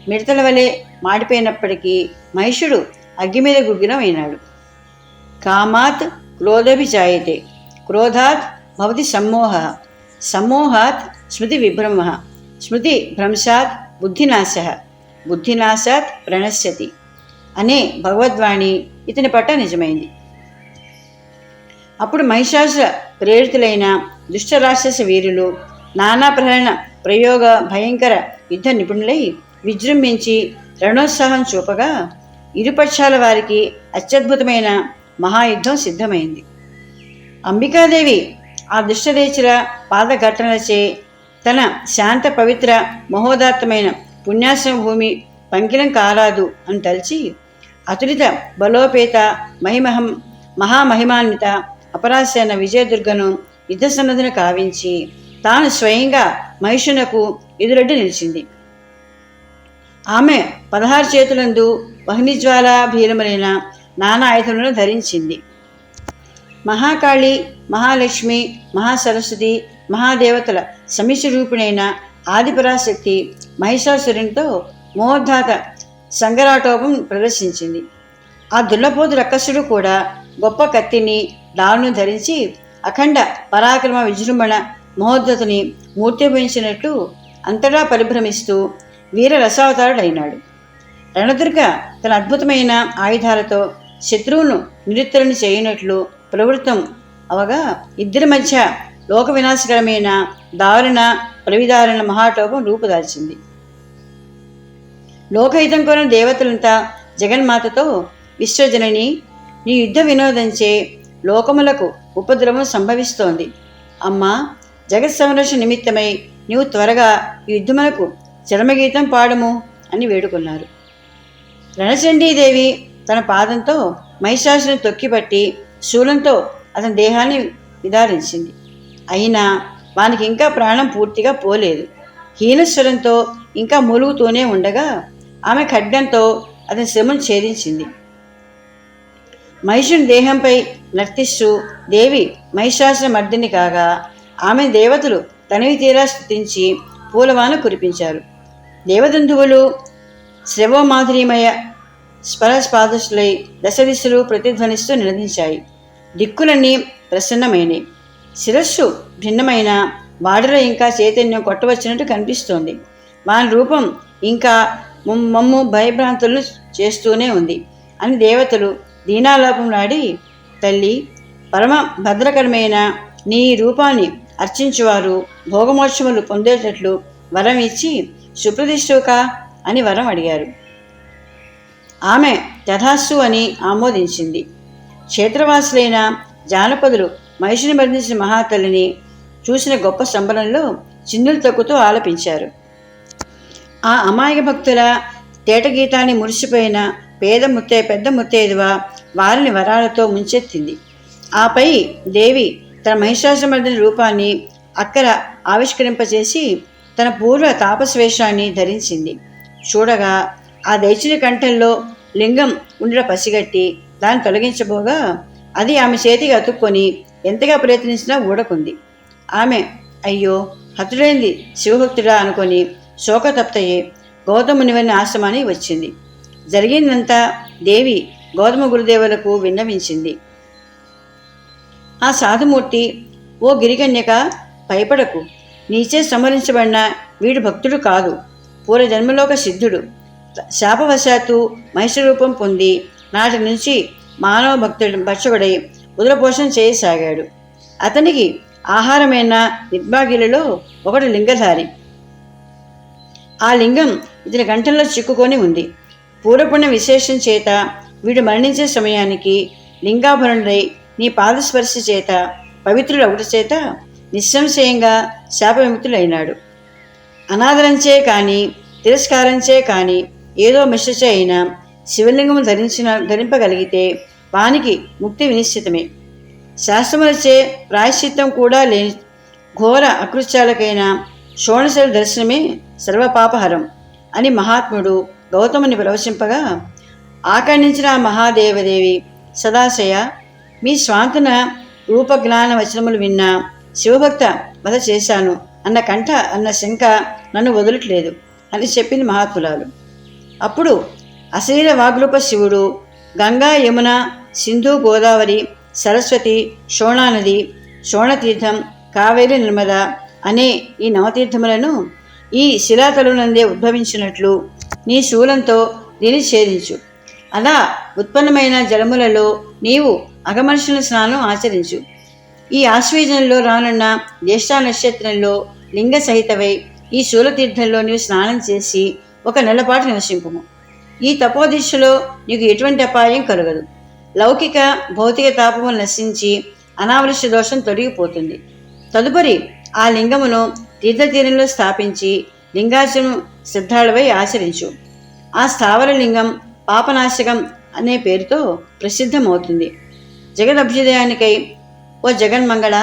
మిడతల వలె మాడిపోయినప్పటికీ మహిషుడు అగ్గి మీద గుగ్గిలమైనాడు. కామాత్ క్రోధభిజాయతే, క్రోధాత్ భవతి సమ్మోహ, సమ్మోహాత్ స్మృతి విభ్రమ, స్మృతి భ్రంశాత్ బుద్ధినాశ, బుద్ధినాశాత్ ప్రణశ్యతి అనే భగవద్వాణి ఇతని పట్ల నిజమైంది. అప్పుడు మహిషాసుర ప్రేరితులైన దుష్టరాక్షస వీరులు నానా ప్రయోగ భయంకర యుద్ధ నిపుణులై విజృంభించి రణోత్సాహం చూపగా ఇరుపక్షాల వారికి అత్యద్భుతమైన మహాయుద్ధం సిద్ధమైంది. అంబికాదేవి ఆ దుష్టదేచుల పాదఘట్టనలచే తన శాంత పవిత్ర మహోదాత్తమైన పుణ్యాశ్రమ భూమి పంకిలం కారాదు అని తలిచి అతులిత బలోపేత మహామహిమాన్విత అపరాశైన విజయదుర్గను యుద్ధసన్నద్ధను కావించి తాను స్వయంగా మహిషునకు ఎదురడ్డి నిలిచింది. ఆమె 16 చేతులందు వహ్నిజ్వాలాభీరములైన నానా ఆయుధములను ధరించింది. మహాకాళి, మహాలక్ష్మి, మహాసరస్వతి, మహాదేవతల సమిష్టి రూపుణైన ఆదిపరాశక్తి మహిషాసురునితో మహోద్ధాత సంగరాటోపం ప్రదర్శించింది. ఆ దుల్లపోతు రక్కసుడు కూడా గొప్ప కత్తిని డాలును ధరించి అఖండ పరాక్రమ విజృంభణ మహోద్ధతని మూర్తిభవించినట్లు అంతటా పరిభ్రమిస్తూ వీర రసావతారుడైనాడు. రణదుర్గ తన అద్భుతమైన ఆయుధాలతో శత్రువును నిరుత్తరణ చేయనట్లు ప్రవృత్తం అవగా ఇద్దరి మధ్య లోక వినాశకరమైన దారుణ ప్రవిదారణ మహాటోపం రూపుదాల్చింది. లోకహితం కోరిన దేవతలంతా జగన్మాతతో విశ్వజనని, నీ యుద్ధ వినోదంచే లోకములకు ఉపద్రవం సంభవిస్తోంది. అమ్మా, జగత్ సంరక్షణ నిమిత్తమై నీవు త్వరగా ఈ యుద్ధములకు చరమగీతం పాడము అని వేడుకున్నారు. రణచండీదేవి తన పాదంతో మహిషాసుని తొక్కిపట్టి శూలంతో అతని దేహాన్ని విదారించింది. అయినా వానికి ఇంకా ప్రాణం పూర్తిగా పోలేదు. హీనస్వరంతో ఇంకా మూలుగుతూనే ఉండగా ఆమె ఖడ్గంతో అతని శ్రమను ఛేదించింది. మహిషుని దేహంపై నర్తిస్తూ దేవి మహిషాసుర మర్దిని కాగా ఆమె దేవతలు తనివి తీరా స్తుతించి పూలవాన కురిపించారు. దేవదంధువులు శ్రవోమాధుర్యమయ స్పరస్పాదశులై దశదిశలు ప్రతిధ్వనిస్తూ నినదించాయి. దిక్కులన్నీ ప్రసన్నమైనవి. శిరస్సు భిన్నమైన వాడిలో ఇంకా చైతన్యం కొట్టవచ్చినట్టు కనిపిస్తోంది. వాని రూపం ఇంకా మమ్ము భయభ్రాంతులను చేస్తూనే ఉంది అని దేవతలు దీనాలోపం నాడి, తల్లి, పరమ భద్రకరమైన నీ రూపాన్ని అర్చించువారు భోగమోక్షములు పొందేటట్లు వరం ఇచ్చి సుప్రతిష్ఠుక అని వరం అడిగారు. ఆమె తథాస్తు అని ఆమోదించింది. క్షేత్రవాసులైన జానపదులు మహిషిని మర్దించిన మహాతల్లిని చూసిన గొప్ప సంబరంలో చిందులు తొక్కుతూ ఆలపించారు. ఆ అమాయక భక్తుల తేటగీతాన్ని మురిసిపోయిన పెద్ద ముత్తైదువ వారిని వరాలతో ముంచెత్తింది. ఆపై దేవి తన మహిషాసురమర్దిని రూపాన్ని అక్కర ఆవిష్కరింపచేసి తన పూర్వ తాపస్వేషాన్ని ధరించింది. చూడగా ఆ దైత్యుని కంఠంలో లింగం ఉండుట పసిగట్టి దాన్ని తొలగించబోగా అది ఆమె చేతికి అతుక్కొని ఎంతగా ప్రయత్నించినా ఊడకుంది. ఆమె అయ్యో హతుడైంది శివభక్తుడా అనుకొని శోకతప్తయే గౌతమునివని ఆశ్రమానికి వచ్చింది. జరిగిందంతా దేవి గౌతమ గురుదేవులకు విన్నవించింది. ఆ సాధుమూర్తి, ఓ గిరికన్యక, భయపడకు, నీచే సంహరించబడిన వీడు భక్తుడు కాదు, పూర్వజన్మలోక సిద్ధుడు. శాపవశాత్తు మహిష రూపం పొంది నాటి నుంచి మానవ భక్షకుడై ఉదరపోషణ చేయసాగాడు. అతనికి ఆహారమైన నిర్భాగ్యులలో ఒకడు లింగధారి. ఆ లింగం ఇతని కంఠంలో చిక్కుకొని ఉంది. పూర్వపుణ్య విశేషం చేత వీడు మరణించే సమయానికి లింగాభరణుడై నీ పాదస్పర్శ చేత పవిత్రుడు ఒకటి చేత నిస్సంశయంగా శాప విముక్తులైనాడు. అనాదరంచే కానీ తిరస్కారంచే కానీ ఏదో మిశ్రచే అయినా శివలింగము ధరింపగలిగితే వానికి ముక్తి వినిశ్చితమే. శాస్త్రములచే ప్రాయశ్చిత్తం కూడా లేని ఘోర అకృత్యాలకైన షోణశల దర్శనమే సర్వపాపహరం అని మహాత్ముడు గౌతముని ప్రవచింపగా ఆకర్ణించిన ఆ మహాదేవదేవి సదాశయ మీ స్వాంతన రూపజ్ఞాన వచనములు విన్నా శివభక్త వధ చేశాను అన్న శంక నన్ను వదలట్లేదు అని చెప్పింది మహాత్మురాలు. అప్పుడు అశరీర వాగ్రూప శివుడు గంగా, యమున, సింధు, గోదావరి, సరస్వతి, శోణానది, శోణతీర్థం, కావేరి, నర్మద అనే ఈ నవతీర్థములను ఈ శిలాతలునందే ఉద్భవించినట్లు నీ శూలంతో దీన్ని ఛేదించు. అలా ఉత్పన్నమైన జలములలో నీవు అగమర్షణ స్నానం ఆచరించు. ఈ ఆశ్వీజంలో రానున్న జ్యేష్ఠ నక్షత్రంలో లింగ సహితవై ఈ శూలతీర్థంలో నీవు స్నానం చేసి 1 నెల పాటు నివసింపుము. ఈ తపోదీక్షలో నీకు ఎటువంటి అపాయం కలగదు. లౌకిక భౌతిక తాపములు నశించి అనావృష్టి దోషం తొలగిపోతుంది. తదుపరి ఆ లింగమును తీర్థతీరంలో స్థాపించి లింగాచరణ శ్రద్ధాళవై ఆచరించు. ఆ స్థావర లింగం పాపనాశకం అనే పేరుతో ప్రసిద్ధమవుతుంది. జగదభ్యుదయానికై ఓ జగన్మంగళ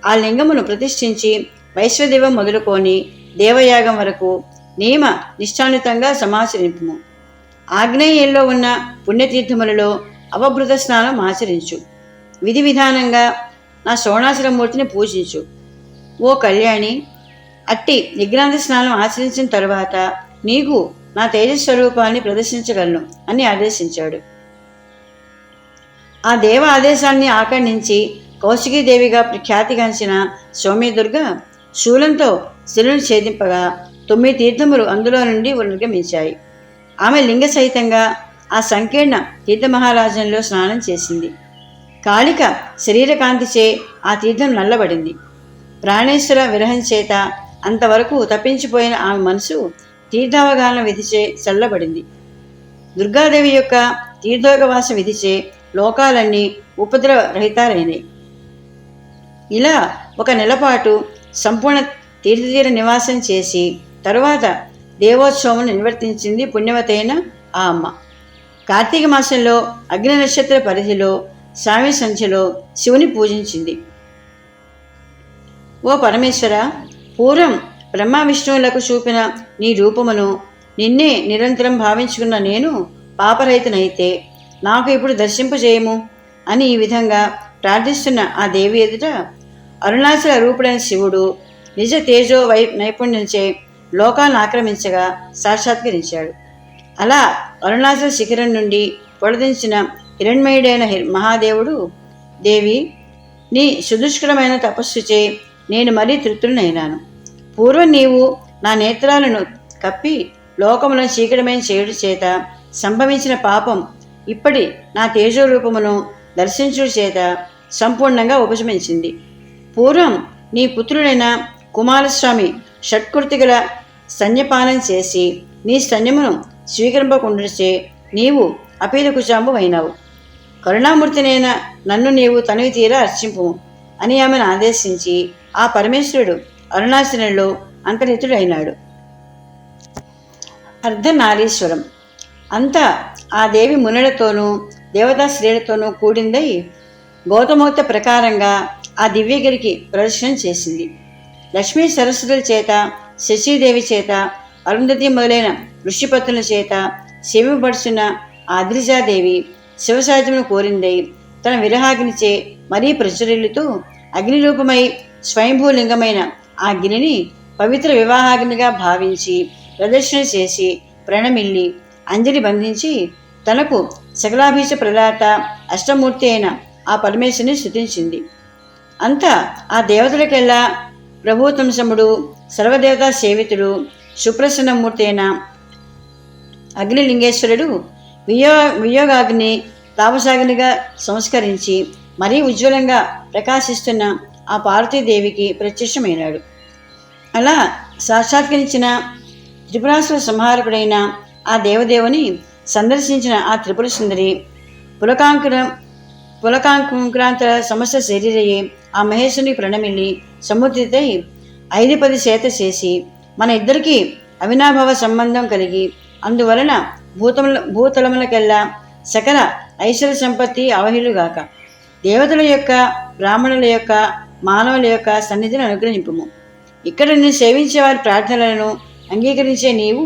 ఆ లింగమును ప్రతిష్ఠించి వైశ్వదేవం మొదలుకొని దేవయాగం వరకు నియమ నిష్ఠానుతంగా సమాచరింపుము. ఆగ్నేయంలో ఉన్న పుణ్యతీర్థములలో అవభృత స్నానం ఆచరించు. విధి విధానంగా నా శోణాచలమూర్తిని పూజించు. ఓ కళ్యాణి, అట్టి నిగ్రాంతి స్నానం ఆచరించిన తరువాత నీకు నా తేజస్వరూపాన్ని ప్రదర్శించగలను అని ఆదేశించాడు. ఆ దేవ ఆదేశాన్ని ఆకర్ణించి కౌశికీదేవిగా ప్రఖ్యాతిగాంచిన సౌమ్యదుర్గ శూలంతో శిలను ఛేదింపగా 9 తీర్థములు అందులో నుండి నిర్గమించాయి. ఆమె లింగ సహితంగా ఆ సంకీర్ణ తీర్థమహారాజంలో స్నానం చేసింది. కాళిక శరీరకాంతిచే ఆ తీర్థం నల్లబడింది. ప్రాణేశ్వర విరహం చేత అంతవరకు తప్పించిపోయిన ఆమె మనసు తీర్థావగాహన విధిచే చల్లబడింది. దుర్గాదేవి యొక్క తీర్థోగవాస విధిచే లోకాలన్నీ ఉపద్రవరహితాలైనాయి. ఇలా 1 నెల పాటు సంపూర్ణ తీర్థతీర నివాసం చేసి తరువాత దేవోత్సవం నిర్వర్తించింది పుణ్యవతైన ఆ అమ్మ. కార్తీక మాసంలో అగ్ని నక్షత్ర పరిధిలో శ్రావణ సంధ్యలో శివుని పూజించింది. ఓ పరమేశ్వర, పూర్వం బ్రహ్మ విష్ణువులకు చూపిన నీ రూపమును నిన్నే నిరంతరం భావించుకున్న నేను పాపరహితనైతే నాకు ఇప్పుడు దర్శింపజేయము అని ఈ విధంగా ప్రార్థిస్తున్న ఆ దేవి ఎదుట అరుణాచల రూపుడైన శివుడు నిజ తేజో నైపుణ్యంచే లోకాలను ఆక్రమించగా సాక్షాత్కరించాడు. అలా అరుణాచల శిఖరం నుండి పొడదించిన హిరణ్మయుడైన మహాదేవుడు, దేవి, నీ సుదుష్కరమైన తపస్సుచే నేను మరీ తృప్తులనైనాను. పూర్వం నీవు నా నేత్రాలను కప్పి లోకములను చీకటమైన చేయుడు చేత సంభవించిన పాపం ఇప్పటి నా తేజోరూపమును దర్శించుడు చేత సంపూర్ణంగా ఉపశమించింది. పూర్వం నీ పుత్రుడైన కుమారస్వామి షట్కృతిగల స్తన్యపానం చేసి నీ స్తన్యమును స్వీకరింపకుండాచే నీవు అపీత కుచాంబు అయినావు. కరుణామూర్తినైన నన్ను నీవు తనివి తీరా అర్చింపు అని ఆమెను ఆదేశించి ఆ పరమేశ్వరుడు అరుణాచలంలో అంతర్హితుడైనాడు. అర్ధనారీశ్వరం అంతా ఆ దేవి మునులతోనూ దేవతా స్త్రీలతోనూ కూడిందై గౌతమోక్త ప్రకారంగా ఆ దివ్యగిరికి ప్రదర్శనం చేసింది. లక్ష్మీ సరస్వతుల చేత, శశీదేవి చేత, అరుంధతి మొదలైన ఋషిపత్రుల చేత సేవింపబడుచున్న ఆ అద్రిజాదేవి శివసాధ్యమును కోరిందై తన విరహాగ్నిచే మరీ ప్రచురిల్లుతూ అగ్నిరూపమై స్వయంభూలింగమైన ఆ గిరిని పవిత్ర వివాహాగ్నిగా భావించి ప్రదర్శన చేసి ప్రణమిల్లి అంజలి బంధించి తనకు సకలాభీష ప్రదాత అష్టమూర్తి అయిన ఆ పరమేశ్వరుని స్తుతించింది. అంతా ఆ దేవతలకెల్లా ప్రభుతంశముడు, సర్వదేవతా సేవితుడు, సుప్రసన్నమూర్తి అయిన అగ్నిలింగేశ్వరుడు వియోగాగ్ని తాపసాగ్నిగా సంస్కరించి మరీ ఉజ్వలంగా ప్రకాశిస్తున్న ఆ పార్వతీదేవికి ప్రత్యక్షమైనాడు. అలా సాక్షాత్కరించిన త్రిపురాసుర సంహారకుడైన ఆ దేవదేవుని సందర్శించిన ఆ త్రిపుర సుందరి పులకాంకురాంతర సమస్త శరీరయే ఆ మహేశ్వరుని ప్రణమిల్లి సముద్రితై 5-10 చేత చేసి మన ఇద్దరికీ అవినాభావ సంబంధం కలిగి అందువలన భూతలములకెల్లా సకల ఐశ్వర్య సంపత్తి అవహిలుగాక. దేవతల యొక్క, బ్రాహ్మణుల యొక్క, మానవుల యొక్క సన్నిధిని అనుగ్రహింపుము. ఇక్కడ నిన్ను సేవించే వారి ప్రార్థనలను అంగీకరించే నీవు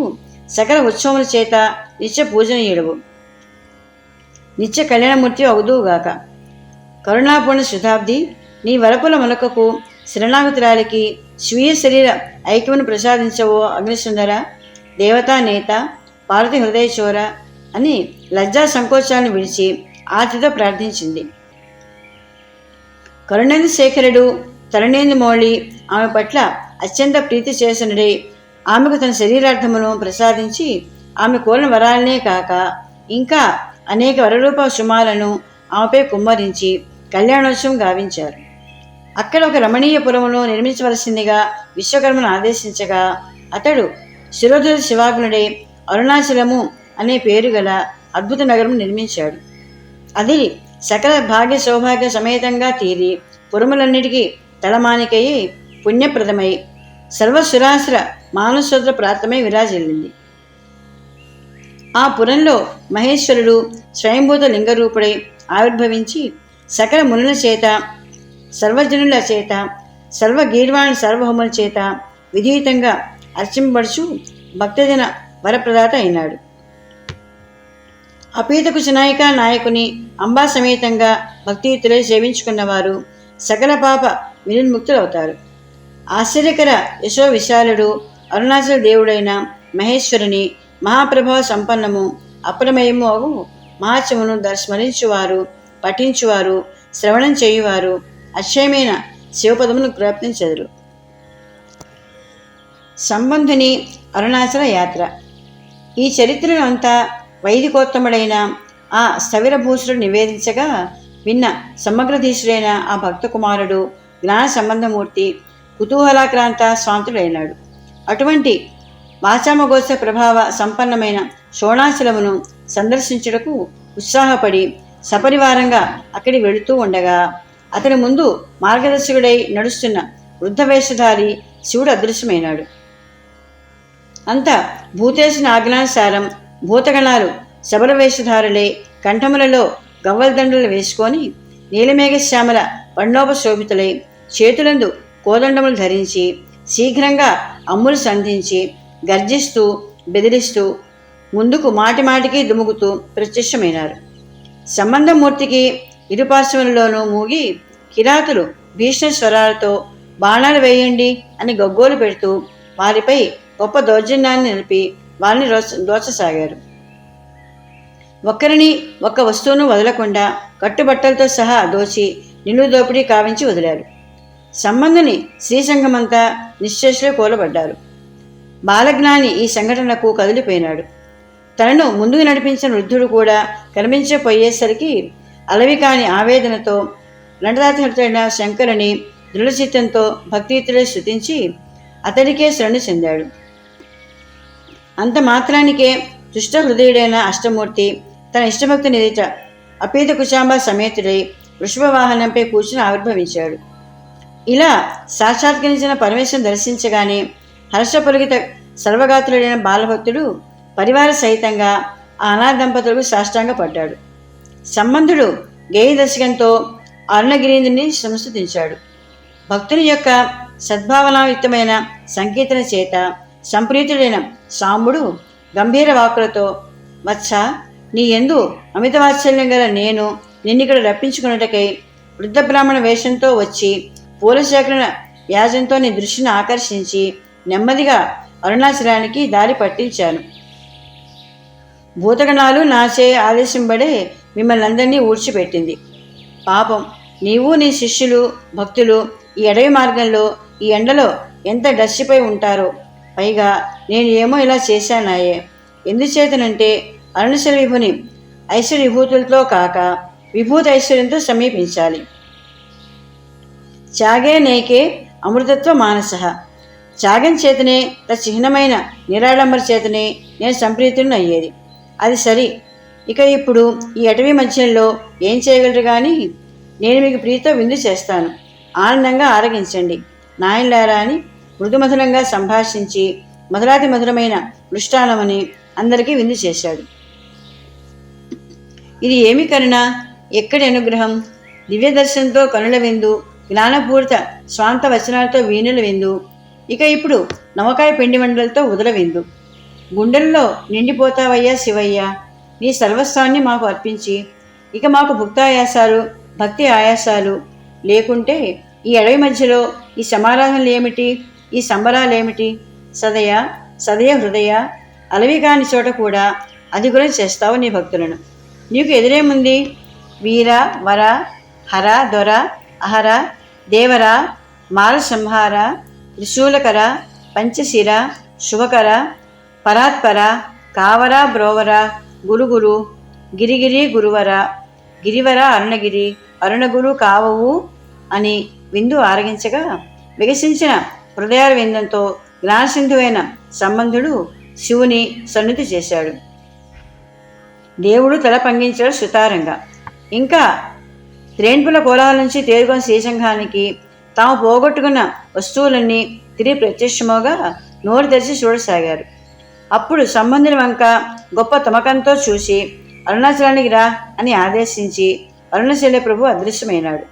సకల ఉత్సవముల చేత నిత్య పూజనీయుడవు, నిత్య కళ్యాణమూర్తి అవుదువుగాక. కరుణాపూర్ణ శతాబ్ది నీ వరపుల మొలకకు శరణాగతురాలికి స్వీయ శరీర ఐక్యమును ప్రసాదించవో అగ్నిసుందర, దేవతా నేత, పార్వతి హృదయచోర అని లజ్జా సంకోచాలను విడిచి ఆర్తితో ప్రార్థించింది. కరుణేందు శేఖరుడు తరుణేందు మౌళి ఆమె పట్ల అత్యంత ప్రీతి చేసనుడై ఆమెకు తన శరీరార్థమును ప్రసాదించి ఆమె కోరిన వరాలనే కాక ఇంకా అనేక వరరూప సుమాలను ఆమెపై కుమ్మరించి కళ్యాణోత్సవం గావించారు. అక్కడ ఒక రమణీయ పురమును నిర్మించవలసిందిగా విశ్వకర్మను ఆదేశించగా అతడు శిరోధర శివాగ్నుడై అరుణాచలము అనే పేరు గల అద్భుత నగరం నిర్మించాడు. అది సకల భాగ్య సౌభాగ్య సమేతంగా తీరి పురములన్నిటికీ తలమానికయ్యి పుణ్యప్రదమై సర్వసురాసుర మానసోద్ర ప్రాప్తమై విరాజిల్లింది. ఆ పురంలో మహేశ్వరుడు స్వయంభూత లింగరూపుడై ఆవిర్భవించి సకల మునుల చేత, సర్వజనుల చేత, సర్వగీర్వాణ సార్వభౌముల చేత విధితంగా అర్చింపబడుచు భక్తజన వరప్రదాత అయినాడు. అపీతకు సునాయిక నాయకుని అంబా సమేతంగా భక్తియుతులై సేవించుకున్నవారు సకల పాప వినిర్ముక్తులవుతారు. ఆశ్చర్యకర యశో విశాలుడు అరుణాచల దేవుడైన మహేశ్వరుని మహాప్రభావ సంపన్నము అప్రమేయము అగు మహాత్మ్యమును స్మరించువారు, పఠించువారు, శ్రవణం చేయువారు అక్షయమైన శివపదమును ప్రాప్తించెదరు. సంబంధుని అరుణాచల యాత్ర. ఈ చరిత్రను అంతా వైదికోత్తముడైన ఆ స్థవిరభూషుడు నివేదించగా విన్న సమగ్రధీశుడైన ఆ భక్త కుమారుడు జ్ఞాన సంబంధమూర్తి కుతూహలాక్రాంత స్వాంతుడైనాడు. అటువంటి వాచామగోచ ప్రభావ సంపన్నమైన శోణాచలమును సందర్శించుటకు ఉత్సాహపడి సపరివారంగా అక్కడి వెళుతూ ఉండగా అతని ముందు మార్గదర్శకుడై నడుస్తున్న వృద్ధ వేషధారి శివుడు అదృశ్యమైనాడు. అంత భూతేశుని ఆజ్ఞానుసారం భూతగణాలు శబర వేషధారులై కంఠములలో గవ్వలదండలు వేసుకొని నీలమేఘశ్యామల వర్ణోపశోభితులై చేతులందు కోదండములు ధరించి శీఘ్రంగా అమ్ములు సంధించి గర్జిస్తూ బెదిరిస్తూ ముందుకు మాటిమాటికి దుముగుతూ ప్రత్యక్షమైనారు. సంబంధమూర్తికి ఇరుపార్శ్వములలోనూ మూగి కిరాతులు భీష్ణ స్వరాలతో బాణాలు వేయండి అని గగ్గోలు పెడుతూ వారిపై గొప్ప దౌర్జన్యాన్ని నిలిపి వారిని దోచసాగారు. ఒక్కరిని ఒక్క వస్తువును వదలకుండా కట్టుబట్టలతో సహా దోచి నిలువు దోపిడీ కావించి వదిలారు. సంబంధుని శ్రీసంగమంతా నిశ్చేషలో కూలబడ్డారు. బాలజ్ఞాని ఈ సంఘటనకు కదిలిపోయినాడు. తనను ముందుకు నడిపించిన వృద్ధుడు కూడా కనిపించపోయేసరికి అలవి కాని ఆవేదనతో నండదాతైన శంకరుని దృఢచిత్తంతో భక్తియుతులై స్తుతించి అతడికే శరణు చెందాడు. అంత మాత్రానికే దుష్ట హృదయుడైన అష్టమూర్తి తన ఇష్టభక్తుని ఎదుట అపీత కుశాంబ సమేతుడై వృషభవాహనంపై కూర్చుని ఆవిర్భవించాడు. ఇలా సాక్షాత్కరించిన పరమేశ్వరుని దర్శించగానే హర్షపొలిగిత సర్వగాతులుడైన బాలభక్తుడు పరివార సహితంగా ఆ అనాథ దంపతులకు సాష్టాంగపడ్డాడు. సంబంధుడు గేయ దర్శకంతో అరుణగిరీంద్రుని సంస్తుతించాడు. భక్తుని యొక్క సద్భావనాయుక్తమైన సంకీర్తన చేత సంప్రీతుడైన సాంబుడు గంభీర వాక్కులతో, వత్స, నీ యందు అమిత వాత్సల్యం గల నేను నిన్నిక్కడ రప్పించుకున్నటకై వృద్ధ బ్రాహ్మణ వేషంతో వచ్చి పూలసేకరణ వ్యాజంతో నీ దృష్టిని ఆకర్షించి నెమ్మదిగా అరుణాచలానికి దారి పట్టించాను. భూతగణాలు నాచే ఆదేశింబడే మిమ్మల్ని అందరినీ ఊడ్చిపెట్టింది. పాపం, నీవు నీ శిష్యులు భక్తులు ఈ అడవి మార్గంలో ఈ ఎండలో ఎంత డస్సిపోయి ఉంటారో. పైగా నేను ఏమో ఇలా చేశానాయే. ఎందుచేతనంటే అరుణశల విభుని ఐశ్వర్య విభూతులతో కాక విభూతి ఐశ్వర్యంతో సమీపించాలి. త్యాగే నైకే అమృతత్వ మానస. త్యాగం చేతనే చిహ్నమైన నిరాడంబర చేతనే నేను సంప్రీతుడిని అయ్యేది. అది సరి. ఇక ఇప్పుడు ఈ అటవీ మధ్యంలో ఏం చేయగలరు కానీ నేను మీకు ప్రీతితో విందు చేస్తాను, ఆనందంగా ఆరగించండి నాయనలారా అని మృదుమధురంగా సంభాషించి మధురాతి మధురమైన మృష్టాన్నమని అందరికీ విందు చేశాడు. ఇది ఏమి కరుణ, ఎక్కడి అనుగ్రహం! దివ్య దర్శనంతో కనుల విందు, జ్ఞానపూరిత స్వాంత వచనాలతో వీణుల విందు, ఇక ఇప్పుడు నవకాయ పిండి వంటలతో ఉదల విందు. గుండెల్లో నిండిపోతావయ్యా శివయ్య, నీ సర్వస్వాన్ని మాకు అర్పించి ఇక మాకు భుక్తాయాసాలు భక్తి ఆయాసాలు లేకుంటే ఈ అడవి మధ్యలో ఈ సమారాధనలు ఏమిటి, ఈ సంబరాలేమిటి? సదయ సదయ హృదయ, అలవి కాని చోట కూడా అధిగురం చేస్తావు నీ భక్తులను. నీకు ఎదురేముంది? వీర వర హర దొర అహర దేవర మాల సంహార త్రిశూలకర పంచశిర శుభకర పరాత్పర కావర బ్రోవర గురుగురు గిరిగిరి గురువర గిరివర అరుణగిరి అరుణగురు కావవు అని విందు ఆరగించగా వికసించిన హృదయాల విందంతో జ్ఞానసింధువైన సంబంధుడు శివుని సన్నిధి చేశాడు. దేవుడు తల పంగించాడు సుతారంగా. ఇంకా త్రేన్పుల కోలాల నుంచి తేరుకొని శ్రీశంఖానికి తాము పోగొట్టుకున్న వస్తువులన్నీ తిరిగి ప్రత్యక్షముగా నోరు తెరిచి చూడసాగారు. అప్పుడు సంబంధుని వంక గొప్ప తమకంతో చూసి అరుణాచలానికి రా అని ఆదేశించి అరుణశైల ప్రభు అదృశ్యమైనాడు.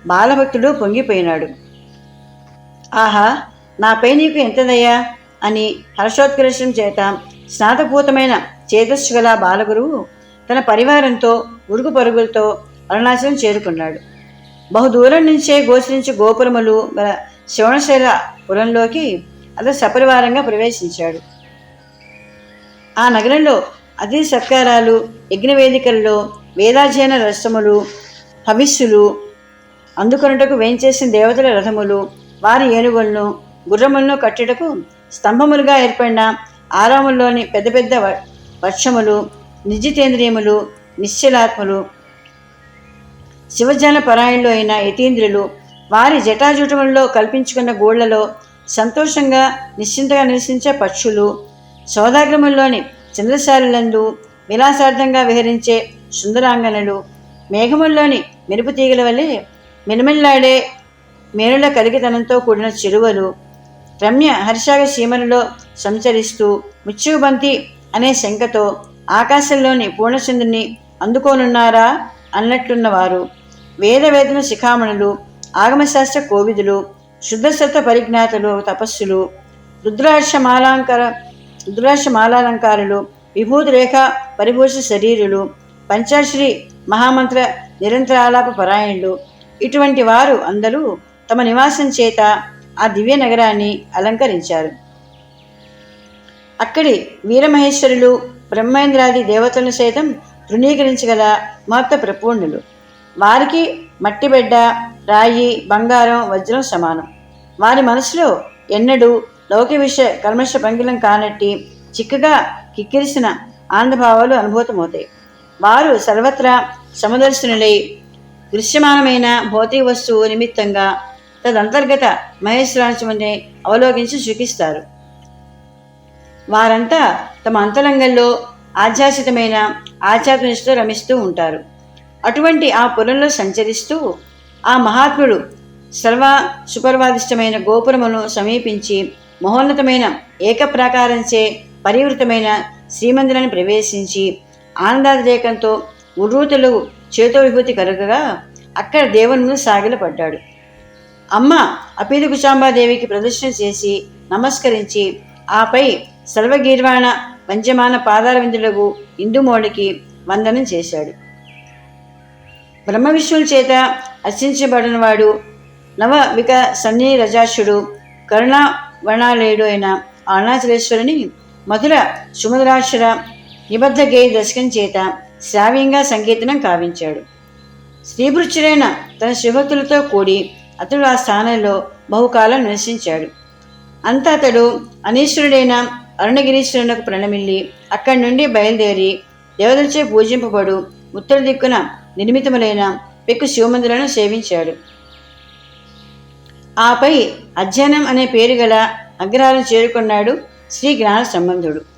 బాలభక్తుడు పొంగిపోయినాడు. ఆహా, నాపై నీకు ఎంత దయ అని హర్షోత్కర్షం చేత స్నాతపూతమైన చేతస్సు గల బాలగురువు తన పరివారంతో ఉరుకు పరుగులతో అరుణాచలం చేరుకున్నాడు. బహుదూరం నుంచే గోచరించి గోపురములు గల శ్రవణశైల పురంలోకి అతను సపరివారంగా ప్రవేశించాడు. ఆ నగరంలో అతిథి సత్కారాలు, యజ్ఞవేదికల్లో వేదాధ్యయన రసములు, హవిస్సులు అందుకొనుటకు వేంచేసిన దేవతల రథములు, వారి ఏనుగులను గుర్రములను కట్టుటకు స్తంభములుగా ఏర్పడిన ఆరాముల్లోని పెద్ద పెద్ద వర్షములు, నిర్జితేంద్రియములు, నిశ్చలాత్మలు, శివజన పరాయణులు అయిన యతీంద్రులు వారి జటాజూటములలో కల్పించుకున్న గూళ్లలో సంతోషంగా నిశ్చింతగా నివసించే పక్షులు, సౌదాగ్రముల్లోని చంద్రశాలులందు విలాసార్థంగా విహరించే సుందరాంగనలు, మేఘముల్లోని మెరుపు తీగల వలె మిలమిల్లాడే మేనుల కలిగితనంతో కూడిన చెరువలు, రమ్య హర్షాగ సీమలలో సంచరిస్తూ ముచ్చుబంతి అనే శంకతో ఆకాశంలోని పూర్ణచంద్రుని అందుకోనున్నారా అన్నట్లున్నవారు, వేదవేదన శిఖామణులు, ఆగమశాస్త్ర కోవిదులు, శుద్ధసత్వ పరిజ్ఞాతలు, తపస్సులు, రుద్రాక్షమాలాలంకారులు, విభూతి రేఖ పరిభూష శరీరులు, పంచాశ్రీ మహామంత్ర నిరంతరాలాప పరాయణులు, ఇటువంటి వారు అందరూ తమ నివాసం చేత ఆ దివ్య నగరాన్ని అలంకరించారు. అక్కడి వీరమహేశ్వరులు, బ్రహ్మేంద్రాది దేవతలను సైతం తృణీకరించగల మహత్త ప్రపూర్ణులు. వారికి మట్టిబెడ్డ, రాయి, బంగారం, వజ్రం సమానం. వారి మనసులో ఎన్నడూ లౌకిక విషయ కల్మష పంగిలం కానట్టి చిక్కగా కిక్కిరిసిన ఆనందభావాలు అనుభూతమవుతాయి. వారు సర్వత్రా సమదర్శనులై దృశ్యమానమైన భౌతిక వస్తువు నిమిత్తంగా తదంతర్గత మహేశ్వరాంశమునే అవలోకించి సుఖిస్తారు. వారంతా తమ అంతరంగంలో ఆధ్యాత్మికమైన ఆధ్యాత్మికతో రమిస్తూ ఉంటారు. అటువంటి ఆ పురంలో సంచరిస్తూ ఆ మహాత్ముడు సర్వ సుపర్వాదిష్టమైన గోపురమును సమీపించి మహోన్నతమైన ఏకప్రాకారంచే పరివృతమైన శ్రీమందిరాన్ని ప్రవేశించి ఆనందాతిరేకంతో ఉర్రూతలు చేతో విభూతి కలుగగా అక్కడ దేవుని సాగిలపడ్డాడు. అమ్మ అపీత కుచాంబాదేవికి ప్రదర్శన చేసి నమస్కరించి ఆపై సర్వగీర్వాణ పంచమాన పాదాల విందులకు ఇందుమోడికి వందనం చేశాడు. బ్రహ్మ విష్ణువుల చేత అర్చించబడినవాడు నవ విక సన్నీ రజాక్షుడు కరుణావర్ణాలేడు అయిన అరుణాచలేశ్వరుని మధుర సుమధురాక్షర నిబద్ధ గేయ దశకం చేత శ్రావ్యంగా సంకీర్తనం కావించాడు. స్త్రీభృత్యుడైన తన శివభక్తులతో కూడి అతడు ఆ స్థానంలో బహుకాలం నివసించాడు. అంతా అతడు అనీశ్వరుడైన అరుణగిరీశ్వరునకు ప్రణమిల్లి అక్కడి నుండి బయలుదేరి దేవతలచే పూజింపబడు ఉత్తర దిక్కున నిర్మితములైన పెక్కు శివమందులను సేవించాడు. ఆపై అధ్యయనం అనే పేరు గల అగ్రహారం చేరుకున్నాడు శ్రీ జ్ఞాన సంబంధుడు.